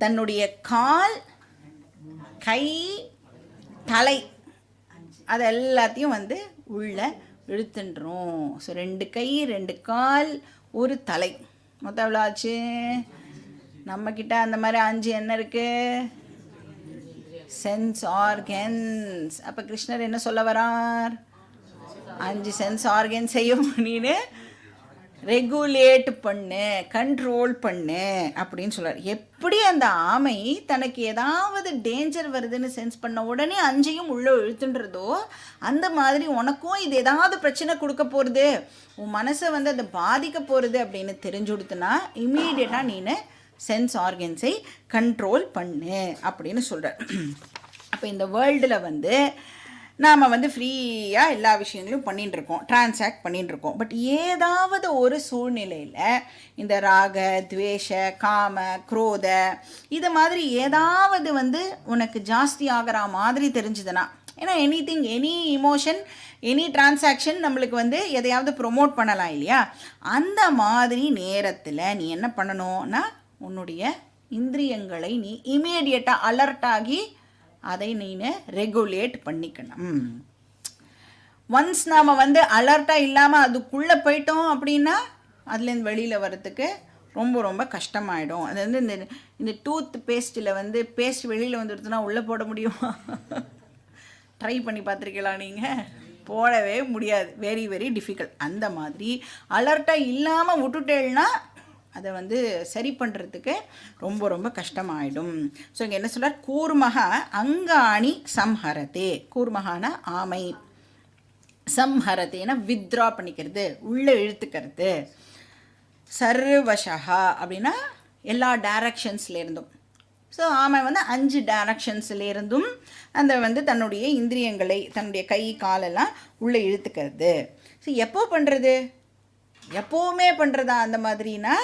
தன்னுடைய கால், கை, தலை அது எல்லாத்தையும் வந்து உள்ள இழுத்துன்றோம். ஸோ 2 கை, 2 கால், 1 தலை, மொத்தம் எவ்வளோ ஆச்சு? நம்மக்கிட்ட அந்த மாதிரி 5 என்ன இருக்குது? Sense organs. அப்போ கிருஷ்ணர் என்ன சொல்ல வரார்? 5 சென்ஸ் ஆர்கன்ஸையும் நீனு ரெகுலேட் பண்ணு, கண்ட்ரோல் பண்ணு அப்படின்னு சொல்கிறார். எப்படி அந்த ஆமை தனக்கு ஏதாவது டேஞ்சர் வருதுன்னு சென்ஸ் பண்ண உடனே 5ஐயும் உள்ளே இழுத்துன்றதோ அந்த மாதிரி உனக்கும் இது ஏதாவது பிரச்சனை கொடுக்க போகிறது, உன் மனசை வந்து அதை பாதிக்க போகிறது அப்படின்னு தெரிஞ்சு கொடுத்தனா இம்மீடியட்டாக நீனு சென்ஸ் ஆர்கன்ஸை கண்ட்ரோல் பண்ணு அப்படின்னு சொல்கிறார். அப்போ இந்த வேர்ல்டில் வந்து நாம் வந்து ஃப்ரீயாக எல்லா விஷயங்களும் பண்ணிகிட்டுருக்கோம், டிரான்சாக்ட் பண்ணிகிட்டுருக்கோம். பட் ஏதாவது ஒரு சூழ்நிலையில் இந்த ராக, துவேஷ, காம, குரோத இது மாதிரி ஏதாவது வந்து உனக்கு ஜாஸ்தி ஆகிற மாதிரி தெரிஞ்சுதுன்னா, ஏன்னா எனி இமோஷன், எனி டிரான்சாக்ஷன் நம்மளுக்கு வந்து எதையாவது ப்ரொமோட் பண்ணலாம் இல்லையா? அந்த மாதிரி நேரத்தில் நீ என்ன பண்ணணும்னா உன்னுடைய இந்திரியங்களை நீ இமீடியட்டாக அலர்ட் ஆகி அதை நீ ரெகுலேட் பண்ணிக்கணும். ஒன்ஸ் நாம் வந்து அலர்ட்டாக இல்லாமல் அதுக்குள்ளே போயிட்டோம் அப்படின்னா அதுலேருந்து வெளியில் வர்றதுக்கு ரொம்ப ரொம்ப கஷ்டமாயிடும். அது வந்து இந்த டூத் பேஸ்ட்டில் வந்து பேஸ்ட் வெளியில் வந்துடுதுன்னா உள்ளே போட முடியுமா? ட்ரை பண்ணி பார்த்துருக்கலாம் நீங்கள்? போடவே முடியாது. Very very difficult. அந்த மாதிரி அலர்ட்டாக இல்லாமல் விட்டுட்டேன்னா அதை வந்து சரி பண்ணுறதுக்கு ரொம்ப ரொம்ப கஷ்டமாயிடும். ஸோ இங்கே என்ன சொல்கிறார், கூர்மகா அங்காணி சம்ஹரத்தே, கூர்மகான ஆமை, சம்ஹரத்தேனா வித்ரா பண்ணிக்கிறது, உள்ளே இழுத்துக்கிறது, சர்வஷா அப்படின்னா எல்லா டைரக்ஷன்ஸ்லேருந்தும். ஸோ ஆமை வந்து 5 டைரக்ஷன்ஸ்லேருந்தும் அந்த வந்து தன்னுடைய இந்திரியங்களை, தன்னுடைய கை காலெல்லாம் உள்ளே இழுத்துக்கிறது. ஸோ எப்போ பண்ணுறது, எப்போவுமே பண்ணுறதா அந்த மாதிரினா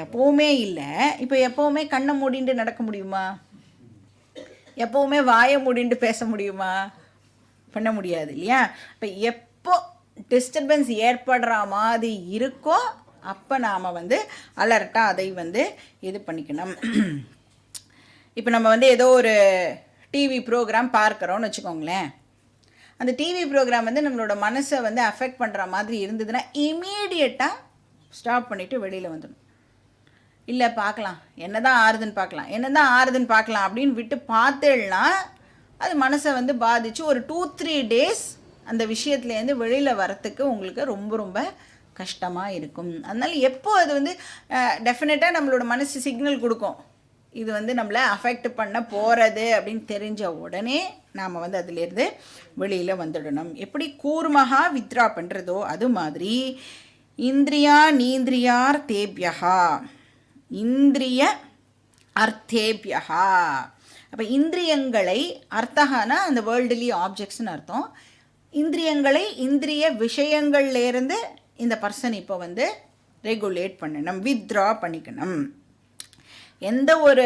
எப்போவுமே இல்லை. இப்போ எப்போவுமே கண்ணை மூடிட்டு நடக்க முடியுமா, எப்போவுமே வாயை மூடிட்டு பேச முடியுமா, பண்ண முடியாது இல்லையா. இப்போ எப்போ டிஸ்டர்பன்ஸ் ஏற்படுற மாதிரி இருக்கோ அப்போ நாம் வந்து அலர்ட்டாக அதை வந்து இது பண்ணிக்கணும். இப்போ நம்ம வந்து ஏதோ ஒரு டிவி ப்ரோக்ராம் பார்க்குறோன்னு வச்சுக்கோங்களேன், அந்த டிவி ப்ரோக்ராம் வந்து நம்மளோட மனசை வந்து அஃபெக்ட் பண்ணுற மாதிரி இருந்ததுன்னா இமீடியட்டாக ஸ்டாப் பண்ணிவிட்டு வெளியில் வந்துடணும். இல்லை பார்க்கலாம், என்ன தான் ஆறுதுன்னு பார்க்கலாம் அப்படின்னு விட்டு பார்த்தேன்னா அது மனசை வந்து பாதித்து ஒரு 2-3 டேஸ் அந்த விஷயத்துலேருந்து வெளியில் வரத்துக்கு உங்களுக்கு ரொம்ப ரொம்ப கஷ்டமாக இருக்கும். அதனால் எப்போ அது வந்து டெஃபினட்டாக நம்மளோட மனசு சிக்னல் கொடுக்கும், இது வந்து நம்மளை அஃபெக்ட் பண்ண போகிறது அப்படின்னு தெரிஞ்ச உடனே நாம் வந்து அதிலேருந்து வெளியில் வந்துடணும். எப்படி கூர்மகா வித்ரா பண்ணுறதோ அது மாதிரி இந்திரியா நீந்திரியார் தேபியா, இந்திரிய அர்த்தேபியா. அப்போ இந்திரியங்களை, அர்த்தகானா அந்த வேர்ல்டுலி ஆப்ஜெக்ட்ஸ்னு அர்த்தம், இந்திரியங்களை இந்திரிய விஷயங்கள்லேருந்து இந்த பர்சன் இப்போ வந்து ரெகுலேட் பண்ணணும், வித்ரா பண்ணிக்கணும். எந்த ஒரு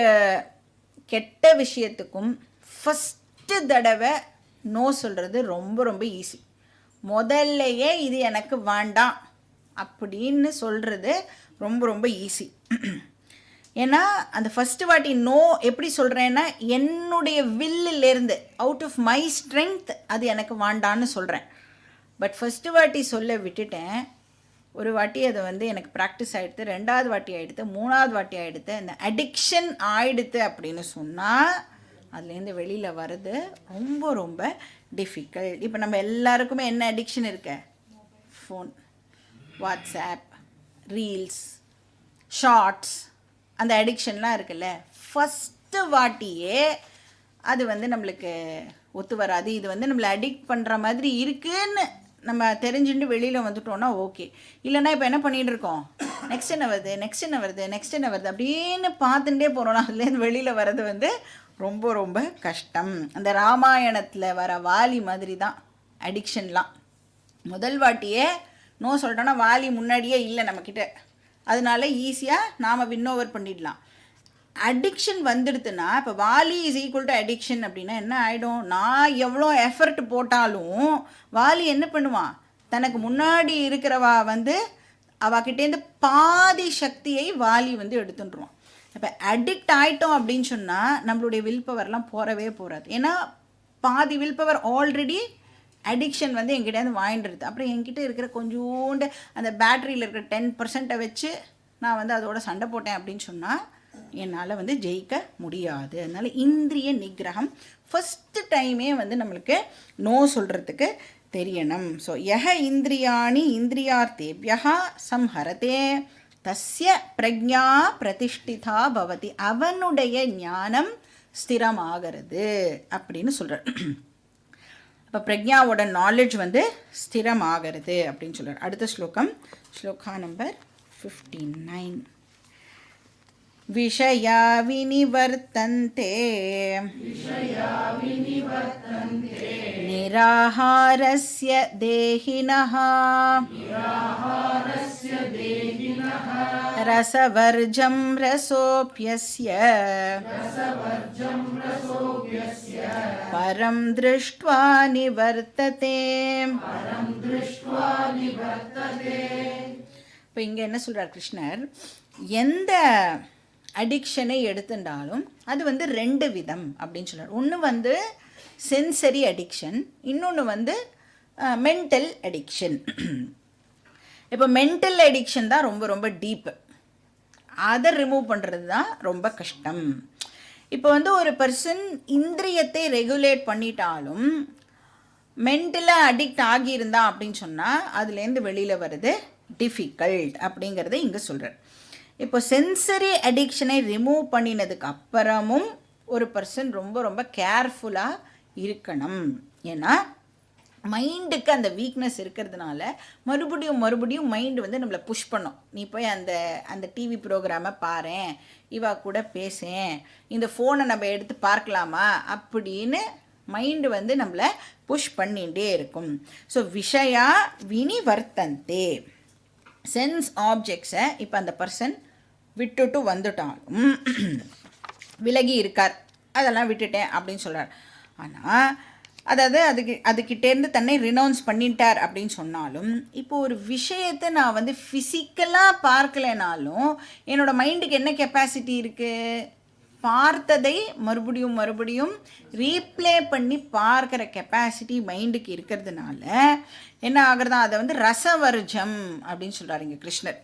கெட்ட விஷயத்துக்கும் ஃபஸ்ட்டு தடவை நோ சொல்கிறது ரொம்ப ரொம்ப ஈஸி. முதல்லையே இது எனக்கு வேண்டாம் அப்படின்னு சொல்கிறது ரொம்ப ரொம்ப ஈஸி. ஏன்னா அந்த ஃபஸ்ட்டு வாட்டி நோ எப்படி சொல்கிறேன்னா என்னுடைய வில்லிலேருந்து, அவுட் ஆஃப் மை ஸ்ட்ரென்த் அது எனக்கு வேண்டான்னு சொல்கிறேன். பட் ஃபஸ்ட்டு வாட்டி சொல்ல விட்டுட்டேன், ஒரு வாட்டி அது வந்து எனக்கு ப்ராக்டிஸ் ஆகிடுது, 2வது வாட்டி ஆகிடுது, 3வது வாட்டி ஆகிடுது, இந்த அடிக்ஷன் ஆகிடுது அப்படின்னு சொன்னால் அதுலேருந்து வெளியில் வர்றது ரொம்ப ரொம்ப டிஃபிகல்ட். இப்போ நம்ம எல்லாருக்குமே என்ன அடிக்ஷன் இருக்கு, ஃபோன், வாட்ஸ்ஆப், ரீல்ஸ், ஷார்ட்ஸ், அந்த அடிக்ஷன்லாம் இருக்குல்ல. ஃபஸ்ட்டு வாட்டியே அது வந்து நம்மளுக்கு ஒத்து வராது. இது வந்து நம்மளை அடிக்ட் பண்ணுற மாதிரி இருக்குன்னு நம்ம தெரிஞ்சுட்டு வெளியில் வந்துட்டோன்னா ஓகே. இல்லைன்னா இப்போ என்ன பண்ணிகிட்டு இருக்கோம், நெக்ஸ்ட் என்ன வருது அப்படின்னு பார்த்துட்டே போகிறோன்னா அதுலேருந்து வெளியில் வர்றது வந்து ரொம்ப ரொம்ப கஷ்டம். அந்த ராமாயணத்தில் வர வாலி மாதிரி தான் அடிக்ஷன்லாம். முதல் வாட்டியே நோ சொல்லிட்டோன்னா வாலி முன்னாடியே இல்லை நம்மக்கிட்ட, அதனால ஈஸியாக நாம் வின்னோவர் பண்ணிடலாம். அடிக்ஷன் வந்துடுதுன்னா இப்போ value is equal to addition அப்படின்னா என்ன ஆகிடும், நான் எவ்வளோ எஃபர்ட் போட்டாலும் வாலி என்ன பண்ணுவான், தனக்கு முன்னாடி இருக்கிறவா வந்து அவகிட்டேருந்து பாதி சக்தியை வாலி வந்து எடுத்துட்டுருவான். இப்போ அடிக்ட் ஆகிட்டோம் அப்படின்னு சொன்னால் நம்மளுடைய வில் பவர்லாம் போகவே போகாது. ஏன்னா பாதி வில் பவர் ஆல்ரெடி அடிக்ஷன் வந்து என்கிட்டேருந்து வாங்கிடுறது. அப்புறம் என்கிட்ட இருக்கிற கொஞ்சோண்டு அந்த பேட்டரியில் இருக்கிற 10% வச்சு நான் வந்து அதோட சண்டை போட்டேன் அப்படின்னு சொன்னால் என்னால் வந்து ஜெயிக்க முடியாது. அதனால் இந்திரிய நிகிரகம் ஃபஸ்ட்டு டைமே வந்து நம்மளுக்கு நோ சொல்கிறதுக்கு தெரியணும். ஸோ யஹ இந்திரியாணி இந்திரியார்த்தேபியா சம்ஹரதே தஸ்ய பிரஜா பிரதிஷ்டிதா பவதி, அவனுடைய ஞானம் ஸ்திரமாகிறது அப்படின்னு சொல்கிறார். இப்போ பிரக்ஞாவோட நாலேஜ் வந்து ஸ்திரமாகிறது அப்படின்னு சொல்கிறார். அடுத்த ஸ்லோகம், ஸ்லோகா நம்பர் 59. விஷயா வினிவர்த்தந்தே நிராஹாரஸ்ய தேஹினஹ ரசவர்ஜம் ரசோப்யஸ்ய பரம் திருஷ்ட்வா நிவர்த்ததே. இப்போ இங்கே என்ன சொல்கிறார் கிருஷ்ணர், எந்த அடிக்ஷனை எடுத்துட்டாலும் அது வந்து 2 விதம் அப்படின்னு சொல்கிறார். ஒன்று வந்து சென்சரி அடிக்ஷன், இன்னொன்று வந்து மென்டல் அடிக்ஷன். இப்போ மென்டல் அடிக்ஷன் தான் ரொம்ப ரொம்ப டீப்பு, அதை ரிமூவ் பண்ணுறது தான் ரொம்ப கஷ்டம். இப்போ வந்து ஒரு பர்சன் இந்திரியத்தை ரெகுலேட் பண்ணிட்டாலும் மென்டலாக அடிக்ட் ஆகியிருந்தா அப்படின்னு சொன்னால் அதுலேருந்து வெளியில் வர்றது டிஃபிகல்ட் அப்படிங்கிறத இங்கே சொல்கிறார். இப்போ சென்சரி அடிக்ஷனை ரிமூவ் பண்ணினதுக்கு அப்புறமும் ஒரு பர்சன் ரொம்ப ரொம்ப கேர்ஃபுல்லாக இருக்கணும். ஏன்னா மைண்டுக்கு அந்த வீக்னஸ் இருக்கிறதுனால மறுபடியும் மைண்டு வந்து நம்மளை புஷ் பண்ணும். நீ போய் அந்த டிவி ப்ரோக்ராமை பாரேன், இவா கூட பேசேன், இந்த ஃபோனை நம்ம எடுத்து பார்க்கலாமா அப்படின்னு மைண்டு வந்து நம்மளை புஷ் பண்ணிகிட்டே இருக்கும். ஸோ விஷயா வினிவர்த்தந்தே, சென்ஸ் ஆப்ஜெக்ட்ஸை இப்போ அந்த பர்சன் விட்டுட்டு வந்துட்டாலும் விலகி இருக்கார், அதெல்லாம் விட்டுட்டேன் அப்படின்னு சொல்கிறார். ஆனால் அதாவது அதுக்கிட்டேருந்து தன்னை ரினவுன்ஸ் பண்ணிட்டார் அப்படின்னு சொன்னாலும், இப்போ ஒரு விஷயத்தை நான் வந்து ஃபிசிக்கலாக பார்க்கலைனாலும் என்னோடய மைண்டுக்கு என்ன கெப்பாசிட்டி இருக்குது, பார்த்ததை மறுபடியும் ரீப்ளே பண்ணி பார்க்குற கெப்பாசிட்டி மைண்டுக்கு இருக்கிறதுனால என்ன ஆகுறதா, அதை வந்து ரசவர்ஜம் அப்படின்னு சொல்கிறார் இங்கே கிருஷ்ணர்.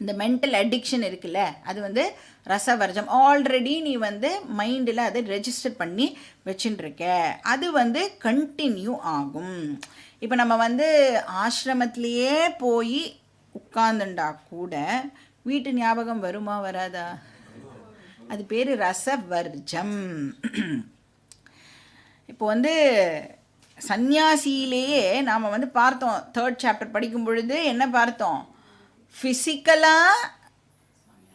இந்த மென்டல் அடிக்ஷன் இருக்குல்ல, அது வந்து ரசவர்ஜம். ஆல்ரெடி நீ வந்து மைண்டில் அதை ரெஜிஸ்டர் பண்ணி வச்சுட்டுருக்க, அது வந்து கண்டினியூ ஆகும். இப்போ நம்ம வந்து ஆசிரமத்திலேயே போய் உட்கார்ந்துண்டா கூட வீட்டு ஞாபகம் வருமா வராதா? அது பேர் ரசவர்ஜம். இப்போ வந்து சந்நியாசியிலேயே நாம் வந்து பார்த்தோம், 3rd சாப்டர் படிக்கும் பொழுது என்ன பார்த்தோம், ஃபிசிக்கலாக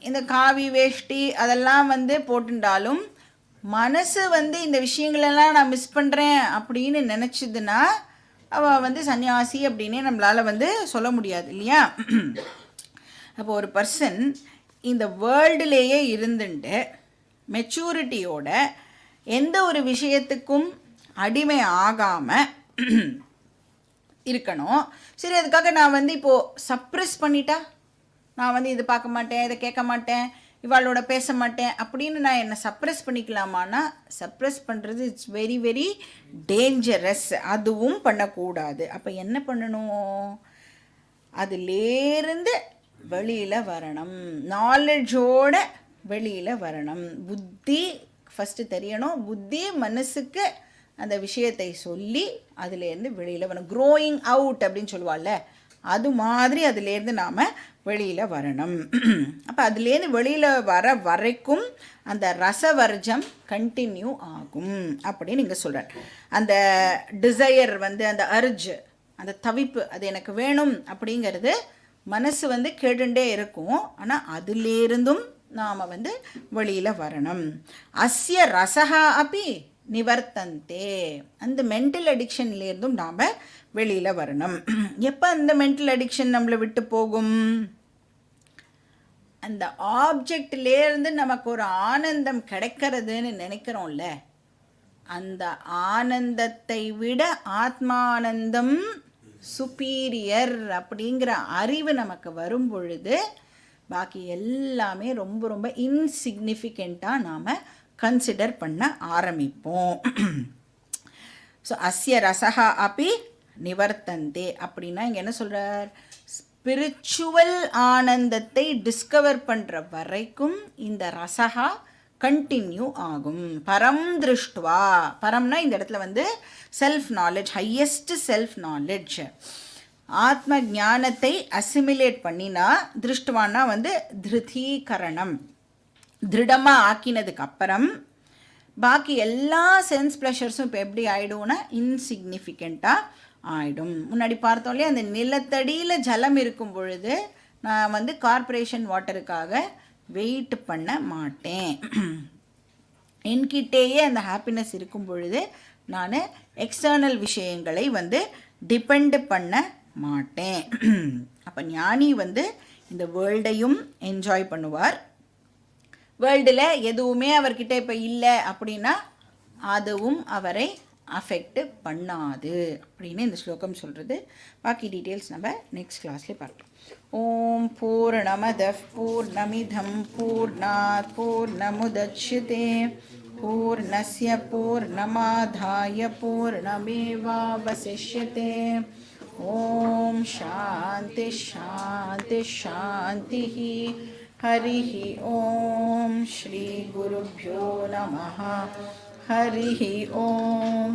இந்த காவி வேஷ்டி அதெல்லாம் வந்து போட்டுட்டாலும் மனசு வந்து இந்த விஷயங்களெல்லாம் நான் மிஸ் பண்ணுறேன் அப்படின்னு நினச்சிதுன்னா அவள் வந்து சன்னியாசி அப்படின்னே நம்மளால் வந்து சொல்ல முடியாது இல்லையா? அப்போ ஒரு பர்சன் இந்த வேர்ல்டுலேயே இருந்துட்டு மெச்சூரிட்டியோட எந்த ஒரு விஷயத்துக்கும் அடிமை ஆகாமல் இருக்கணும். சரி, அதுக்காக நான் வந்து இப்போது சப்ரெஸ் பண்ணிட்டா, நான் வந்து இது பார்க்க மாட்டேன், இதை கேட்க மாட்டேன், இவாளோட பேச மாட்டேன் அப்படின்னு நான் என்னை சப்ரெஸ் பண்ணிக்கலாமான்னா சப்ரெஸ் பண்ணுறது இட்ஸ் வெரி வெரி டேஞ்சரஸ். அதுவும் பண்ணக்கூடாது. அப்போ என்ன பண்ணணும், அதுலேருந்து வெளியில் வரணும், நாலேஜோட வெளியில் வரணும். புத்தி ஃபஸ்ட்டு தெரியணும், புத்தி மனசுக்கு அந்த விஷயத்தை சொல்லி அதுலேருந்து வெளியில் வரணும். க்ரோயிங் அவுட் அப்படின்னு சொல்லுவாள்ல, அது மாதிரி அதுலேருந்து நாம் வெளியில் வரணும். அப்போ அதுலேருந்து வெளியில் வர வரைக்கும் அந்த ரசவர்ஜம் கண்டினியூ ஆகும் அப்படின்னு நீங்கள் சொல்கிறார். அந்த டிசையர் வந்து அந்த அர்ஜ், அந்த தவிப்பு, அது எனக்கு வேணும் அப்படிங்கிறது மனசு வந்து கேட்டுண்டே இருக்கும். ஆனால் அதுலேருந்தும் நாம் வந்து வெளியில் வரணும். அஸ்ய ரசகா அப்படி நிவர்த்தந்தே, அந்த மென்டல் அடிக்ஷன்லேருந்தும் நாம் வெளியில் வரணும். எப்போ அந்த மென்டல் அடிக்ஷன் நம்மளை விட்டு போகும், அந்த ஆப்ஜெக்ட்லேருந்து நமக்கு ஒரு ஆனந்தம் கிடைக்கிறதுன்னு நினைக்கிறோம்ல, அந்த ஆனந்தத்தை விட ஆத்மானந்தம் சுப்பீரியர் அப்படிங்கிற அறிவு நமக்கு வரும் பொழுது பாக்கி எல்லாமே ரொம்ப ரொம்ப இன்சிக்னிஃபிகண்ட்டாக நாம் கன்சிடர் பண்ண ஆரம்பிப்போம். ஸோ அஸ்ய ரசகா அப்படி நிவர்த்தந்தே அப்படின்னா இங்கே என்ன சொல்கிறார், ஸ்பிரிச்சுவல் ஆனந்தத்தை டிஸ்கவர் பண்ணுற வரைக்கும் இந்த ரசகா கண்டினியூ ஆகும். பரம் திருஷ்டுவா, பரம்னா இந்த இடத்துல வந்து self knowledge, highest self knowledge, ஆத்ம ஞானத்தை அசிமிலேட் பண்ணினா, திருஷ்டுவான்னா வந்து திருதீகரணம், திருடமாக ஆக்கினதுக்கு அப்புறம் பாக்கி எல்லா சென்ஸ் ப்ளஷர்ஸும் இப்போ எப்படி ஆகிடும்னா இன்சிக்னிஃபிகண்ட்டாக ஆகிடும். முன்னாடி பார்த்தோம் இல்லையா, அந்த நிலத்தடியில் ஜலம் இருக்கும் பொழுது நான் வந்து கார்ப்பரேஷன் வாட்டருக்காக வெயிட் பண்ண மாட்டேன், என்கிட்டேயே அந்த ஹாப்பினஸ் இருக்கும் பொழுது நான் எக்ஸ்டர்னல் விஷயங்களை வந்து டிபெண்ட் பண்ண மாட்டேன். அப்போ ஞானி வந்து இந்த வேர்ல்டையும் என்ஜாய் பண்ணுவார், வேர்ல்டில் எதுவுமே அவர்கிட்ட இப்போ இல்லை அப்படின்னா அதுவும் அவரை அஃபெக்ட் பண்ணாது அப்படின்னு இந்த ஸ்லோகம் சொல்கிறது. பாக்கி டீட்டெயில்ஸ் நம்ம நெக்ஸ்ட் கிளாஸ்லேயே பார்க்கலாம். ஓம் பூர்ணமதః பூர்ணமிதம் பூர்ணாத் பூர்ணமுதச்யதே பூர்ணஸ்ய பூர்ணமாதாய பூர்ணமேவாவசிஷ்யதே. ஓம் சாந்தி சாந்தி சாந்தி. हरिः ॐ श्री गुरुभ्यो नमः. हरिः ॐ.